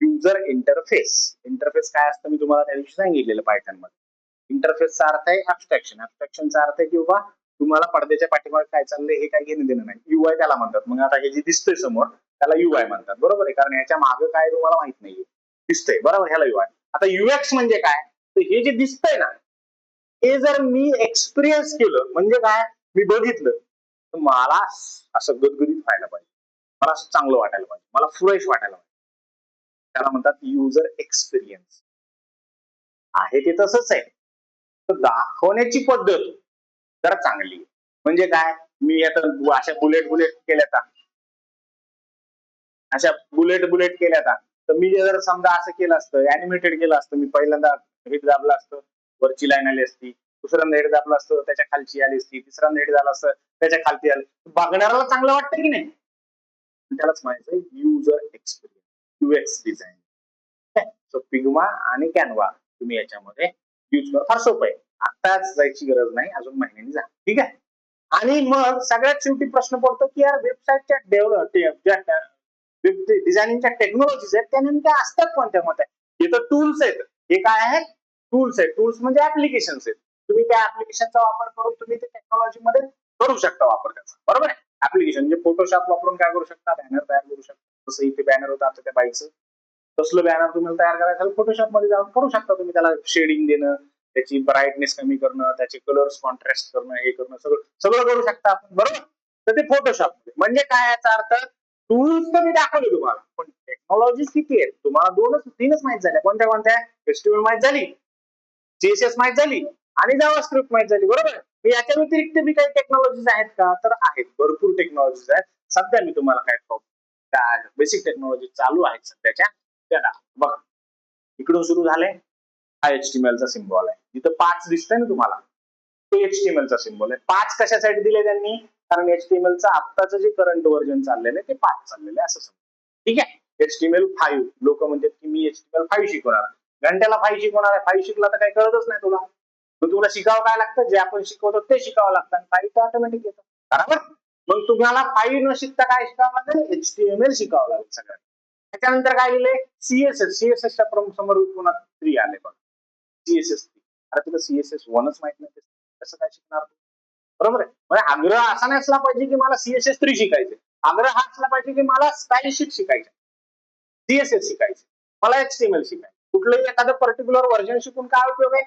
[SPEAKER 1] युजर इंटरफेस. इंटरफेस काय असतं मी तुम्हाला त्या दिवशी सांगितलेलं पायथन मध्ये. इंटरफेसचा अर्थ आहे ऍब्स्ट्रॅक्शन. ऍब्स्ट्रॅक्शनचा अर्थ आहे की बाबा तुम्हाला पडद्याच्या पाठीमागे काय चाललंय हे काय घेणं देणं नाही. यूआय त्याला म्हणतात. मग आता हे जे दिसतंय समोर त्याला यूआय म्हणतात, बरोबर आहे, कारण याच्या मागे काय तुम्हाला माहित नाहीये, दिसतंय बरोबर, ह्याला यूआय. आता यूएक्स म्हणजे काय, तर हे जे दिसतंय ना, हे जर मी एक्सपिरियन्स केलं म्हणजे काय, मी बघितलं तर मला असं गदगदीत व्हायला पाहिजे, मला असं चांगलं वाटायला पाहिजे, मला फ्रेश वाटायला पाहिजे. त्याला म्हणतात युजर एक्सपिरियन्स. आहे ते तसंच आहे, तर दाखवण्याची पद्धत जरा चांगली. म्हणजे काय, मी आता अशा बुलेट केल्या, अशा बुलेट केल्या, तर मी जर समजा असं केलं असतं, अॅनिमेटेड केलं असतं, मी पहिल्यांदा हिट दाबलं असतं, वरची लाईन आली असती, दुसऱ्यांदा हिट दाबलं असतं त्याच्या खालची आली असती, तिसऱ्यांदा हिट झालं असतं त्याच्या खालची आली, बघणाऱ्याला चांगलं वाटतं की नाही. त्यालाच म्हणायचं user experience, UX design. So Figma आणि कॅनवा तुम्ही याच्यामध्ये यूज करा, फार सोपं आहे. आताच जायची गरज नाही, अजून महिन्यांनी जा. ठीक आहे. आणि मग सगळ्यात शेवटी प्रश्न पडतो की यार वेबसाईटच्या डिझायनिंगच्या टेक्नॉलॉजीज आहेत त्या नेमक्या असतात कोणत्या कोणत्या. हे तर टूल्स आहेत. हे काय आहेत, टूल्स आहेत. टूल्स म्हणजे ऍप्लिकेशन्स आहेत. तुम्ही त्या ऍप्लिकेशनचा वापर करून तुम्ही ते टेक्नॉलॉजी मध्ये करू शकता वापर त्याचा, बरोबर आहे. ऍप्लिकेशन म्हणजे फोटोशॉप वापरून काय करू शकता, बॅनर तयार करू शकता. जसं इथे बॅनर होतं आता त्या बाईचं, तसलं बॅनर तुम्हाला तयार करायचं फोटोशॉप मध्ये जाऊन करू शकता तुम्ही. त्याला शेडिंग देणं, त्याची ब्राईटनेस कमी करणं, त्याचे कलर्स कॉन्ट्रास्ट करणं, हे करणं, सगळं सगळं करू शकता आपण, बरोबर. तर ते फोटोशॉप म्हणजे काय, याचा अर्थ टूल्स तर मी दाखवले तुम्हाला, पण टेक्नॉलॉजीज किती आहेत तुम्हाला, तीनच माहित झाल्या. कोणत्या कोणत्या, एचटीएमएल माहित झाली, सीएसएस माहित झाली आणि जावास्क्रिप्ट माहित झाली, बरोबर. याच्या व्यतिरिक्त बी काही टेक्नॉलॉजीज आहेत का, तर आहेत, भरपूर टेक्नॉलॉजीज आहेत. सध्या मी तुम्हाला काय बेसिक टेक्नॉलॉजी चालू आहेत सध्याच्या त्या बघा. इकडून सुरू झाले, हा HTML चा सिम्बॉल आहे, जिथं 5 दिसतंय ना तुम्हाला, तो HTML चा सिम्बॉल आहे. 5 कशासाठी दिले त्यांनी, कारण HTML चं आत्ताचं जे करंट व्हर्जन चाललेलं आहे ते 5 चाललेलं आहे असं समजा. ठीक आहे. HTML5 लोक म्हणतात की मी HTML5 शिकवणार, घंट्याला 5 शिकवणार आहे. 5 शिकला तर काही कळतच नाही तुला, मग तुला शिकावं काय लागतं, जे आपण शिकवतो ते शिकावं लागतं, आणि 5 तर ऑटोमॅटिक येतं, बरोबर. मग तुम्हाला 5 न शिकता काय शिकावं लागेल, HTML शिकावं लागेल सगळं. त्याच्यानंतर काय लिहिले, सीएसएसच्या समोर पुन्हा 3 आले बघ, सीएसएस. अरे तुला सीएसएस 1च माहित नाही, कसं काय शिकणार तू, बरोबर आहे. म्हणजे आग्रह असा नाही असला पाहिजे की मला CSS3 शिकायचे, आग्रह हा असला पाहिजे की मला स्टाईल शीट शिकायचे, सीएसएस शिकायचे, मला HTML शिकायचे. कुठलंही एखादं पर्टिक्युलर व्हर्जन शिकून काय उपयोग आहे,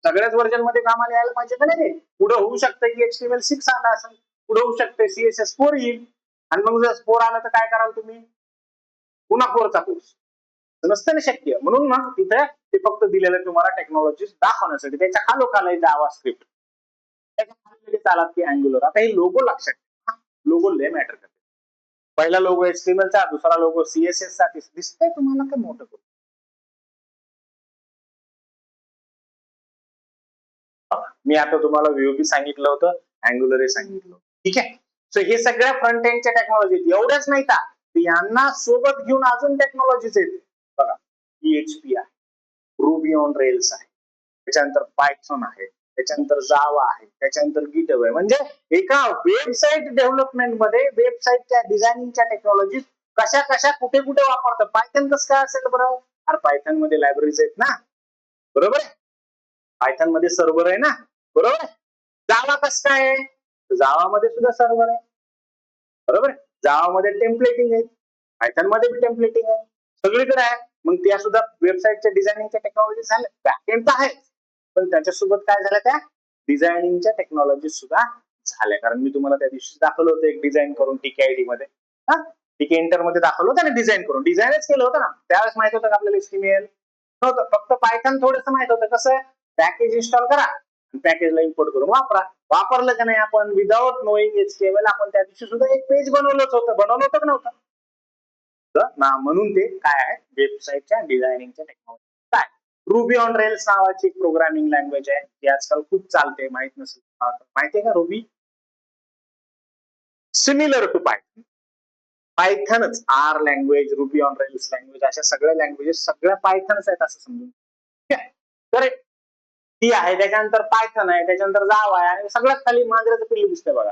[SPEAKER 1] सगळ्याच व्हर्जन मध्ये कामाला यायला पाहिजे का नाही. पुढे होऊ शकतं की HTML6 आला असेल, पुढे होऊ शकते CSS4 येईल, आणि मग जर 4 आलं तर काय कराल तुम्ही, पुन्हा 4चा कोर्स नसतं ना शक्य. म्हणून मग तिथे ते फक्त दिलेलं तुम्हाला टेक्नॉलॉजी दाखवण्यासाठी. त्याच्या खालोखाल आहे जावास्क्रिप्ट, त्याच्या खाली चालत की अँग्युलर. आता हे लोगो लक्षात ठेवा, लोगो लय मॅटर करते. पहिला लोगो HTML चा, दुसरा लोगो CSS चा, दिसतंय तुम्हाला काय मोठं करून. मी आता तुम्हाला व्ह्यूबी सांगितलं होतं, अँग्युलर सांगितलं, ठीक आहे. सो हे सगळ्या फ्रंट एंडच्या टेक्नॉलॉजी एवढ्याच नाही का, यांना सोबत घेऊन अजून टेक्नॉलॉजीज आहेत बघा. PHP आहे, रुबी ऑन रेल्स आहे, त्याच्यानंतर पायथॉन आहे, त्याच्यानंतर जावा आहे, त्याच्यानंतर गिटहब आहे. म्हणजे एका वेबसाईट डेव्हलपमेंट मध्ये वेबसाईटच्या डिझायनिंगच्या टेक्नॉलॉजी कशा कशा कुठे कुठे वापरतात. पायथन कसं काय असेल बरं, अरे पायथन मध्ये लायब्ररीज आहेत ना, बरोबर आहे. पायथन मध्ये सर्व्हर आहे ना, बरोबर आहे. जावा कसं काय आहे, जावा मध्ये सुद्धा सर्व्हर आहे, बरोबर आहे. जावा मध्ये टेम्पलेटिंग आहे, पायथन मध्ये बी टेम्पलेटिंग आहे, सगळीकडे आहे. मग त्या सुद्धा वेबसाईटच्या डिझायनिंगच्या टेक्नॉलॉजी झाल्या, बॅकएंड तर आहे, पण त्याच्यासोबत काय झालं, त्या डिझायनिंगच्या टेक्नॉलॉजी सुद्धा झाल्या. कारण मी तुम्हाला त्या दिवशी दाखवलं होतं एक डिझाईन करून TKIT मध्ये, हा TK इंटर मध्ये दाखवलं होतं ना, डिझाईनच केलं होतं ना. त्यावेळेस माहित होतं का आपल्याला HTML नव्हतं, फक्त पायथन थोडंसं माहित होतं. कसं पॅकेज इन्स्टॉल करा, पॅकेजला इम्पोर्ट करून वापरलं का नाही आपण विदाउट नोईंग HTML. आपण त्या दिवशी सुद्धा एक पेज बनवलं होतं का नव्हतं म्हणून ते काय आहे, वेबसाईटच्या डिझायनिंगच्या टेक्नॉलॉजी. काय रुबी ऑन रेल्स नावाची प्रोग्रामिंग लँग्वेज आहे, ती आजकाल खूप चालते. माहित नसेल माहितीये का रुबी? Similar to Python. पायथनच R language, Ruby on Rails language, अशा सगळ्या लँग्वेजेस सगळ्या पायथनच आहेत असं समजून. तर ती आहे, त्याच्यानंतर पायथन आहे, त्याच्यानंतर जावा आहे, आणि सगळ्यात खाली मांजराचं पिल्लू दिसतंय बघा,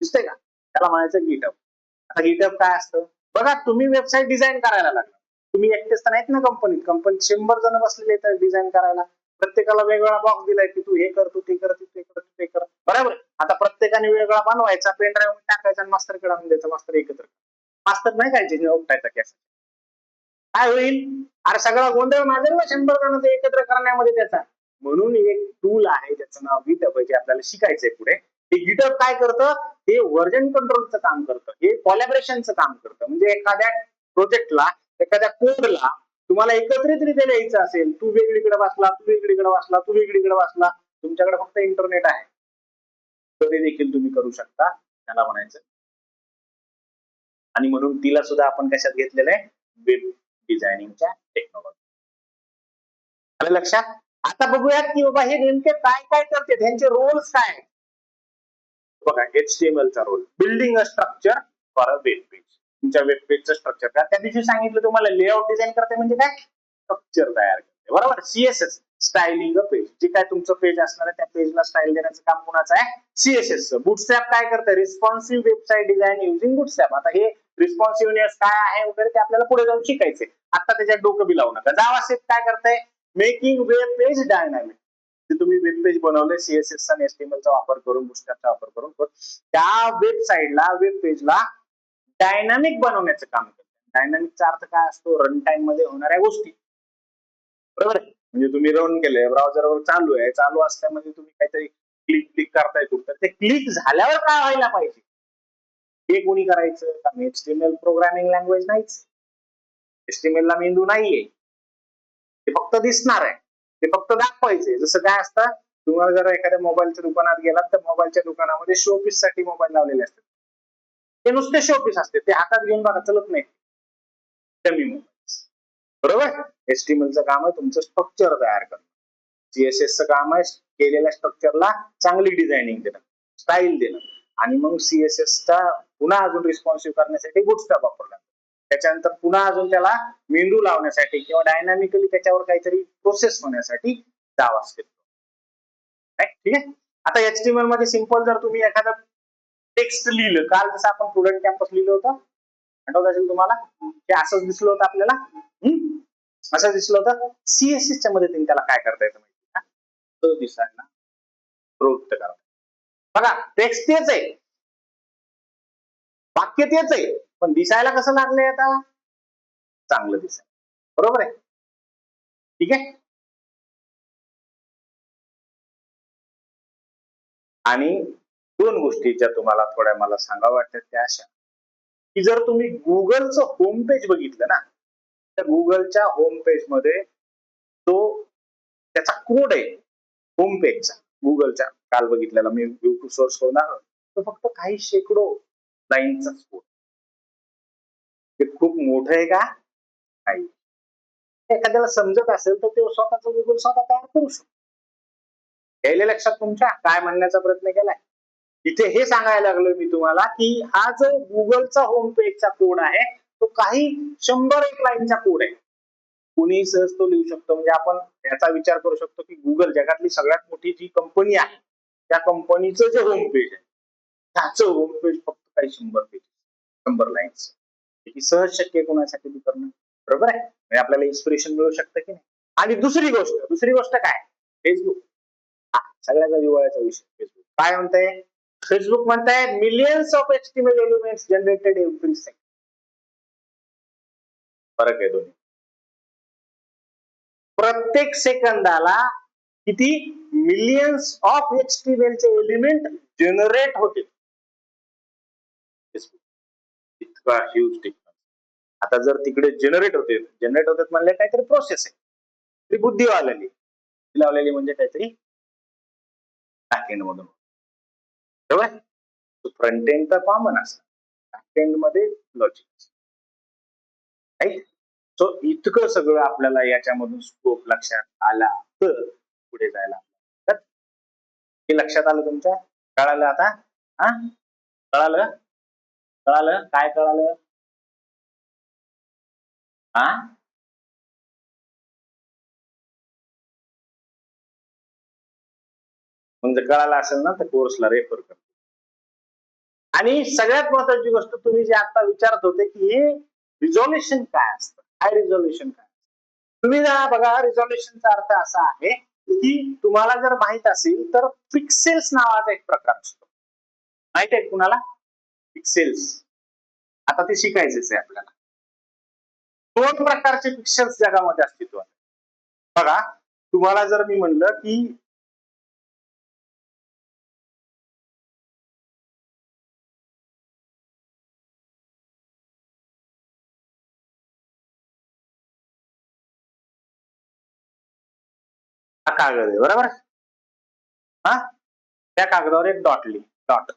[SPEAKER 1] दिसतंय का? त्याला म्हणायचं गिटहब. आता गिटहब काय असतं बघा, तुम्ही वेबसाईट डिझाईन करायला लागला, तुम्ही एकटेच तर नाहीत ना, कंपनीत 100 जण बसलेले आहेत डिझाईन करायला. प्रत्येकाला वेगवेगळा बॉक्स दिलाय की तू हे कर, तू ते कर, तू ते कर, तू ते कर, बरोबर. आता प्रत्येकाने वेगळा बनवायचा, पेन ड्राईव्ह टाकायचा आणि मास्टरकडे आणून द्यायचा, मास्टर एकत्र. मास्टर नाही काय उपटायचा कॅस, काय होईल? अरे सगळा गोंधळ माझा ना 100 जणांचा एकत्र करण्यामध्ये त्याचा. म्हणून एक टूल आहे त्याचं नाव गिटहब, जे आपल्याला शिकायचंय पुढे. हे गिटहब काय करतं? हे व्हर्जन कंट्रोलचं काम करतं, हे कोलॅबरेशनचं काम करतं. म्हणजे एखाद्या प्रोजेक्टला, एखाद्या कोडला तुम्हाला एकत्रितरित्या लिहायचं असेल, तू वेगळीकडे वाचला, तू वेगळीकडे वाचला, तू वेगळीकडे वाचला, तुमच्याकडे फक्त इंटरनेट आहे तरी देखील तुम्ही करू शकता, त्याला म्हणायचं. आणि म्हणून तिला सुद्धा आपण कशात घेतलेलं आहे? वेब डिझायनिंगच्या टेक्नॉलॉजी. आलं लक्षात? आता बघूयात की बाबा हे नेमके काय काय करते, त्यांचे रोल्स काय आहेत. बघा, HTML चा role, building a structure for a web page. तुमच्या वेब पेजचं स्ट्रक्चर काय, त्या दिवशी सांगितलं तुम्हाला, लेआउट डिझाईन करते म्हणजे काय, स्ट्रक्चर तयार करते, बरोबर. CSS स्टायलिंग अ पेज, जे काय तुमचं पेज असणार आहे त्या पेजला स्टाईल देण्याचं काम कोणाचं आहे? CSS चं. बुटस्ट्रॅप काय करतं? Responsive website design using Bootstrap. आता हे रिस्पॉन्सिव्हनेस काय आहे वगैरे ते आपल्याला पुढे जाऊन शिकायचंय, आता त्याच्यात डोकं बी लावू नका. जावास्क्रिप्ट काय करतंय? Making web page dynamic. तुम्ही वेब पेज बनवले CSS चा आणि HTML चा वापर करून, बुटस्ट्रॅपचा वापर करून, त्या वेबसाईटला, वेब पेजला डायनामिक बनवण्याचं काम करतं. डायनामिकचा अर्थ काय असतो? रन टाइम मध्ये होणाऱ्या गोष्टी, बरोबर. म्हणजे तुम्ही रन केलंय, ब्राउझरवर चालू असल्यामध्ये तुम्ही काहीतरी क्लिक करताय कुठं, ते क्लिक झाल्यावर काय व्हायला पाहिजे हे कोणी करायचं? कारण HTML प्रोग्रामिंग लँग्वेज नाहीच, HTML ला मेंदू नाहीये, ते फक्त दिसणार आहे, ते फक्त दाखवायचे. जसं काय असतं, तुम्हाला जर एखाद्या मोबाईलच्या दुकानात गेलात तर मोबाईलच्या दुकानामध्ये शोपीस साठी मोबाईल लावलेले असतात, ते नुसते शोपीस असते, ते हातात घेऊन बघा चलत नाही, कमी मोबाईल, बरोबर. HTML चं काम आहे तुमचं स्ट्रक्चर तयार करणं, CSS चं काम आहे केलेल्या स्ट्रक्चरला चांगली डिझायनिंग देणं, स्टाईल देणं, आणि मग CSS चा पुन्हा अजून रिस्पॉन्सिव्ह करण्यासाठी बुटस्ट्रॅप वापरला, त्याच्यानंतर पुन्हा अजून त्याला मेंदू लावण्यासाठी किंवा डायनामिकली त्याच्यावर काहीतरी प्रोसेस होण्यासाठी जावास्क्रिप्ट. ठीक आहे. आता HTML मध्ये सिंपल जर तुम्ही एखादं टेक्स्ट लिहिलं, काल जसं आपण स्टुडंट कॅम्पस लिहिलं होतं, आठवत असेल तुम्हाला, ते असंच दिसलं होतं आपल्याला, असं दिसलं होतं. CSS च्या मदतीने त्याला काय करता येतं माहिती का? तो दिसायला प्रवृत्त करा. बघा, टेक्स्ट तेच आहे, वाक्य तेच आहे, पण दिसायला कसं लागलंय आता? चांगलं दिसायला, बरोबर आहे. ठीक आहे. आणि दोन गोष्टी ज्या तुम्हाला थोड्या मला सांगा वाटतात त्या अशा, की जर तुम्ही गुगलचं होम पेज बघितलं ना, तर गुगलच्या होम पेज मध्ये तो त्याचा कोड आहे होम पेजचा, गुगलच्या काल बघितलेला मी युट्यूब सोर्स करून दाखवलं, तो फक्त काही शेकडो लाईनचा कोड. ते खूप मोठं आहे का? नाही. एखाद्याला समजत असेल तर ते स्वतःच गुगल स्वतः तयार करू शकतो. यायला लक्षात तुमच्या काय म्हणण्याचा प्रयत्न केलाय? इथे हे सांगायला लागलोय मी तुम्हाला की हा जो गुगलचा होम पेजचा कोड आहे तो काही 100 लाईनचा कोड आहे. कुणी सहज तो लिहू शकतो. म्हणजे आपण याचा विचार करू शकतो की गुगल जगातली सगळ्यात मोठी जी कंपनी आहे त्या कंपनीचं जे होम पेज आहे त्याचं होम पेज फक्त काही 100 लाईन्स. सहज शक्य कोणासाठी बी करणं, बरोबर आहे. म्हणजे आपल्याला इन्स्पिरेशन मिळू शकतं की नाही. आणि दुसरी गोष्ट काय? फेसबुक. सगळ्याचा जिव्हाळ्याचा विषय फेसबुक. काय म्हणताय? फेसबुक म्हणताय millions of HTML elements generated every second. फरक आहे दोन्ही. प्रत्येक सेकंदाला किती मिलियन्स ऑफ HTML चे एलिमेंट जनरेट होते. इतका ह्यूज टेक्नॉलॉजी. आता जर तिकडे जनरेट होते म्हणले काहीतरी प्रोसेस आहे, ती बुद्धी लावलेली म्हणजे काहीतरी बॅकएंड मधून. बरोबर. फ्रंट एंड तर कॉमन असतं, बॅकएंड मध्ये लॉजिक. राईट. सो इतकं सगळं आपल्याला याच्यामधून स्कोप लक्षात आला तर पुढे जायला तर हे लक्षात आलं तुमच्या? कळालं आता? हा, कळालं? कळालं काय कळालं? हा, म्हणजे कळालं असेल ना तर कोर्सला रेफर कर. आणि सगळ्यात महत्वाची गोष्ट तुम्ही जे आता विचारत होते की हे रिझॉल्युशन काय असतं, हाय रिझॉल्युशन काय? तुम्ही बघा, रिझॉल्युशनचा अर्थ असा आहे की तुम्हाला जर माहित असेल तर पिक्सेल्स नावाचा एक प्रकार असतो. माहित आहे कुणाला? पिक्सेल्स. आता ते शिकायचेच आहे आपल्याला. 2 प्रकारचे पिक्सेल्स जगामध्ये अस्तित्वात. बघा, तुम्हाला जर मी म्हणलं की हा कागद आहे, बरोबर? हा, त्या कागदावर एक डॉट लिही, डॉट.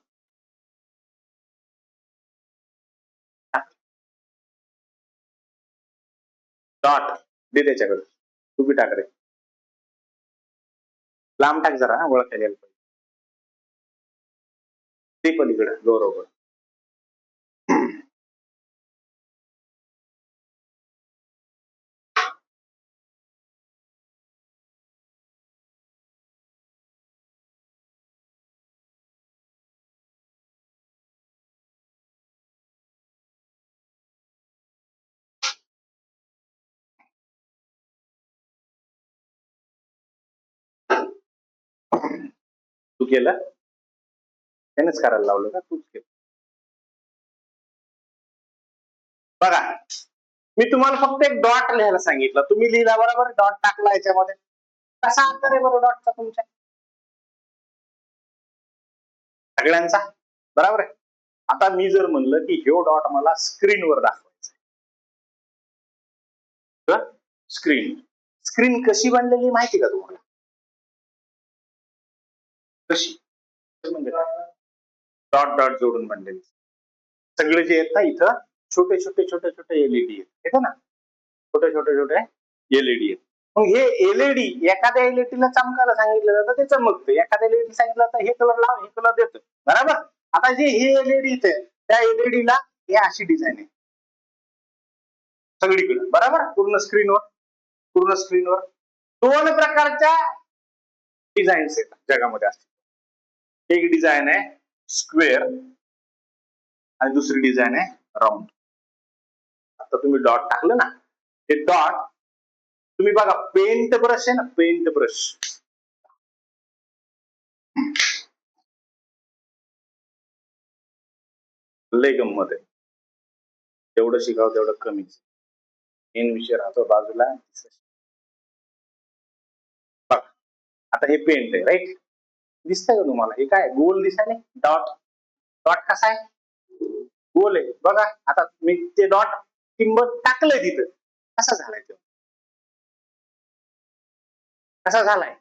[SPEAKER 1] डॉट दे त्याच्याकडे, तू बी टाक रे. लांब टाक जरा, ओळखायला यायला पाहिजे. ते पलीकडे गौरव. तू केलं? त्यानेच करायला लावलं का? तूच केलं? बघा, मी तुम्हाला फक्त एक डॉट लिहायला सांगितलं, तुम्ही लिहिला, बरोबर? डॉट टाकला याच्यामध्ये. कसा आकार आहे बरोबर डॉटचा तुमच्या सगळ्यांचा? बरोबर आहे. आता मी जर म्हणलं की ह्यो डॉट मला स्क्रीनवर दाखवायचा, स्क्रीन स्क्रीन कशी बनलेली माहिती का तुम्हाला? कशी म्हणजे डॉट डॉट जोडून बनलेली. सगळे जे आहेत ना इथं छोटे छोटे छोटे छोटे एलईडी आहेत ना, छोटे छोटे छोटे एलईडी आहेत. मग हे एलईडी एखाद्या एलईडीला चमकायला सांगितलं जातं ते चमकतं, एखाद्या एलईडी सांगितलं तर हे कलर लाव, हे कलर देतं, बरोबर? आता जे हे एलईडी इथे त्या एलईडीला हे अशी डिझाईन आहे सगळीकडे, बरोबर? पूर्ण स्क्रीनवर 2 प्रकारच्या डिझाईन्स आहेत जगामध्ये असतात. एक डिझाईन आहे स्क्वेअर आणि दुसरी डिझाईन आहे राऊंड. आता तुम्ही डॉट टाकलं ना, हे डॉट तुम्ही बघा, पेंट ब्रश आहे ना, पेंट ब्रश, लय गंमत आहे. जेवढं शिकावं तेवढं कमीच. मेन विषय राहतो बाजूला. बघा, आता हे पेंट आहे, राईट? दिसतंय का तुम्हाला? हे काय गोल दिसायला? डॉट डॉट कसा आहे? गोल आहे. बघा, आता मी ते डॉट किंमत टाकलंय तिथं, कसा झालाय तो? कसा झालाय?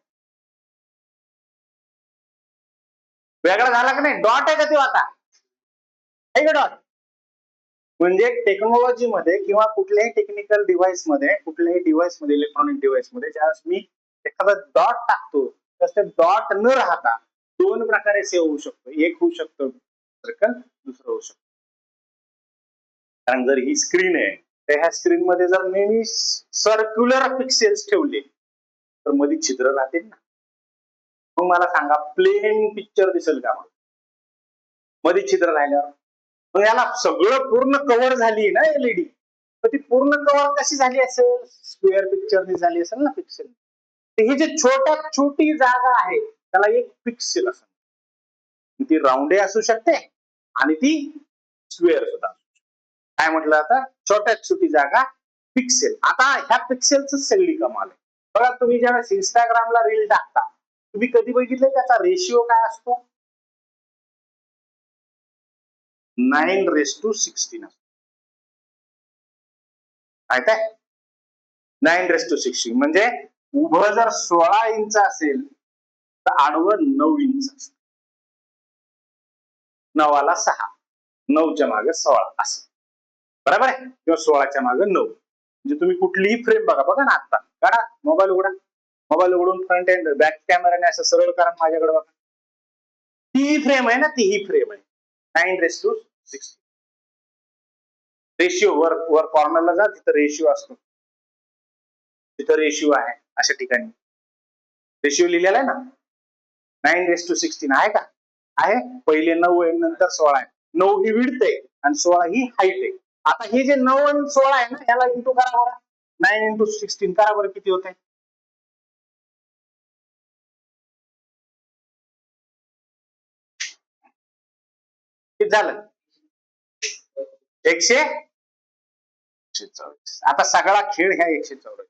[SPEAKER 1] वेगळा झाला का नाही? डॉट आहे का तो आता? आहे का डॉट? म्हणजे टेक्नॉलॉजी मध्ये किंवा कुठल्याही टेक्निकल डिव्हाइस मध्ये, इलेक्ट्रॉनिक डिव्हाइस मध्ये ज्यावेळेस मी एखादा डॉट टाकतो तर ते डॉट न राहता 2 प्रकारे सेव्ह होऊ शकतो. एक होऊ शकतो सर्कल, दुसरं होऊ शकतो. कारण जर ही स्क्रीन आहे तर ह्या स्क्रीन मध्ये जर नेहमी सर्क्युलर पिक्सेल्स ठेवले तर मध्ये छिद्र राहतील ना. मग मला सांगा, प्लेन पिक्चर दिसेल का? मध्ये छिद्र राहिल्यावर मग याला सगळं पूर्ण कव्हर झाली ना एलईडी, तर ती पूर्ण कव्हर कशी झाली असेल? स्क्वेअर पिक्चर झाली असेल ना पिक्सेल. ही जी छोट्यात छोटी जागा आहे त्याला एक पिक्सेल असेल. ती राऊंड असू शकते आणि ती स्क्वेअर सुद्धा. काय म्हटलं आता? छोट्यात छोटी जागा पिक्सेल. आता ह्या पिक्सेलच सगळी कमाल आहे. बघा, तुम्ही ज्यावेळेस इंस्टाग्रामला रील टाकता तुम्ही कधी बघितलंय त्याचा रेशिओ काय असतो? 9:16 असतो. माहित आहे? 9:16 म्हणजे उभं जर 16 इंच असेल तर आडवं 9 इंच असतं. 9ला 6, 9च्या मागे 16 असं. बरोबर आहे? किंवा 16च्या मागे 9. म्हणजे तुम्ही कुठलीही फ्रेम बघा ना आता. काढा मोबाईल उघडा. मोबाईल उघडून फ्रंट एंड बॅक कॅमेराने असं सरळ करा माझ्याकडे बघा. ती फ्रेम आहे ना, ती फ्रेम आहे. 9:16. रेशिओ वर कॉर्नरला जा, तिथं रेशिओ असतो. तिथं रेशिओ आहे अशा ठिकाणी. रेशिओ लिहिलेला आहे ना, 9:16 आहे का? आहे. पहिले 9 आहे, नंतर 16 आहे. 9 ही विड्थ आहे आणि 16 ही हाईट आहे. आता हे जे 9 आणि 16 आहे ना, याला इंटू करा बरं. 9 × 16 करा बरं, किती होत आहे? किती झालं? 144. आता सगळा खेळ ह्या 144.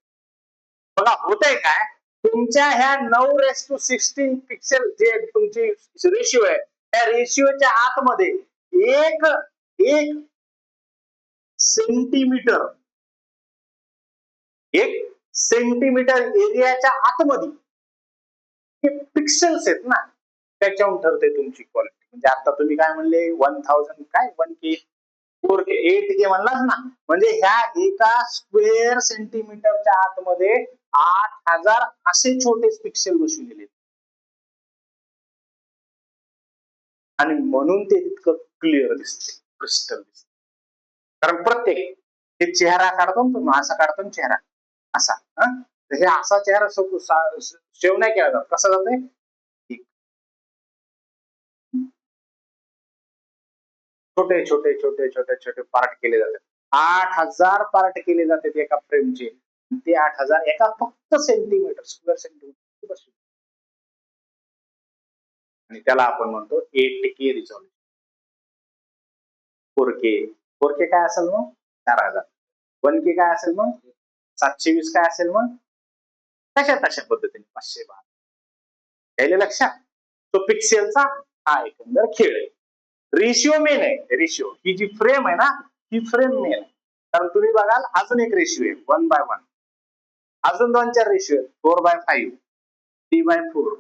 [SPEAKER 1] बघा होतंय काय, तुमच्या ह्या 9:16 पिक्सेल जे तुमची रेशिओ आहे, त्या रेशिओच्या आतमध्ये एक एक सेंटीमीटर एरियाच्या आतमध्ये हे पिक्सेल्स आहेत ना, त्याच्यावरून ठरते तुमची क्वालिटी. म्हणजे आता तुम्ही काय म्हणले 1000 काय 1K 4K 8K म्हणलाच ना, म्हणजे ह्या एका स्क्वेअर सेंटीमीटरच्या आतमध्ये 8000 असे छोटे पिक्सेल बसवलेले आणि म्हणून ते इतकं क्लिअर दिसते, क्रिस्टल दिसते. कारण प्रत्येक हे चेहरा काढतो ना तुम्ही, असा काढतो ना चेहरा असा, तर हे असा चेहरा सेव्ह नाही केला जात. कसा जातोय? छोटे छोटे छोटे छोटे छोटे पार्ट केले जातात. 8000 पार्ट केले जातात एका फ्रेमचे. ते 8000 एका फक्त सेंटीमीटर स्क्वेअर सेंटीमीटर आणि त्याला आपण म्हणतो 8K रिझॉल्युशन. 4K काय असेल मग? 4000. 1K काय असेल मग? 720 काय असेल मग? तशा पद्धतीने 512. यायला लक्षात? तो पिक्सेलचा हा एकंदर खेळ आहे. रेशिओ मेन आहे. रेशिओ ही जी फ्रेम आहे ना, ही फ्रेम मेन आहे. कारण तुम्ही बघाल अजून एक रेशिओ आहे 1/1. अजून 2-4 रेशिओ आहेत 4/5, 3/4.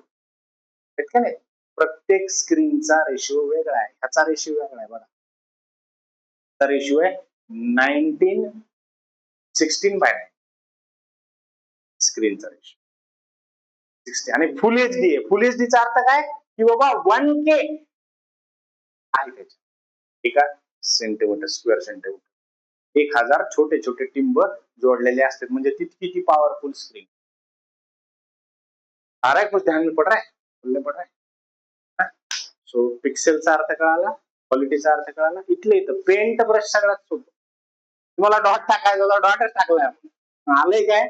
[SPEAKER 1] आहेत का नाही? प्रत्येक स्क्रीनचा रेशिओ वेगळा आहे. ह्याचा रेशिओ वेगळा आहे बघा. रेशिओ आहे 19:16/9. स्क्रीनचा रेशिओ 60 आणि फुल एचडी आहे. फुल एचडीचा अर्थ काय? की बाबा 1K आहे त्याच्या एका सेंटीमीटर स्क्वेअर सेंटीमीटर 1000 छोटे छोटे टिंब जोडलेले असतात, म्हणजे तितकी ती पॉवरफुल स्क्रीन. आ रहा है कुछ ध्यान में पड़ रहा है? बोलने पड़ रहा है? सो पिक्सेलचा अर्थ कळाला, क्वालिटीचा अर्थ कळाला. इथले इथं पेंट ब्रश सगळ्यात सोपं. तुम्हाला डॉट टाकायचा होता, डॉटच टाकलाय आपण. आलंय काय?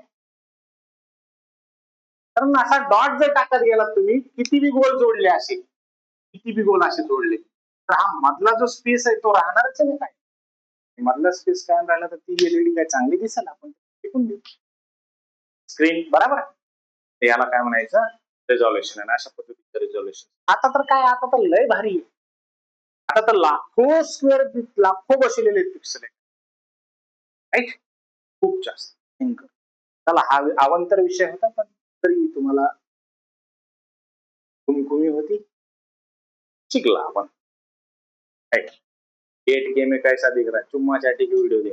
[SPEAKER 1] कारण असा डॉट जर टाकत गेला तुम्ही, किती बी गोल जोडले असे, किती बी गोल असे जोडले, तर हा मधला जो स्पेस आहे तो राहणारच नाही काय. मधला स्पेस काय राहिला तर ती एलईडी काय चांगली दिसेल, आपण टिकून देऊ स्क्रीन. बरोबर. याला काय म्हणायचं? रिझॉल्युशन. आणि अशा पद्धतीचं रिझॉल्युशन. आता तर काय, आता तर लय भारी आहे. आता तर लाखो स्क्वेअर, लाखो बसवलेले पिक्सेल आहेत. राईट? खूप जास्त. चला, हा अवांतर विषय होता, पण तरी तुम्हाला कुमकुमी होती, शिकला आपण. 8K में कैसा दिख रहा है, चुम्मा चाटी की वीडियो दे.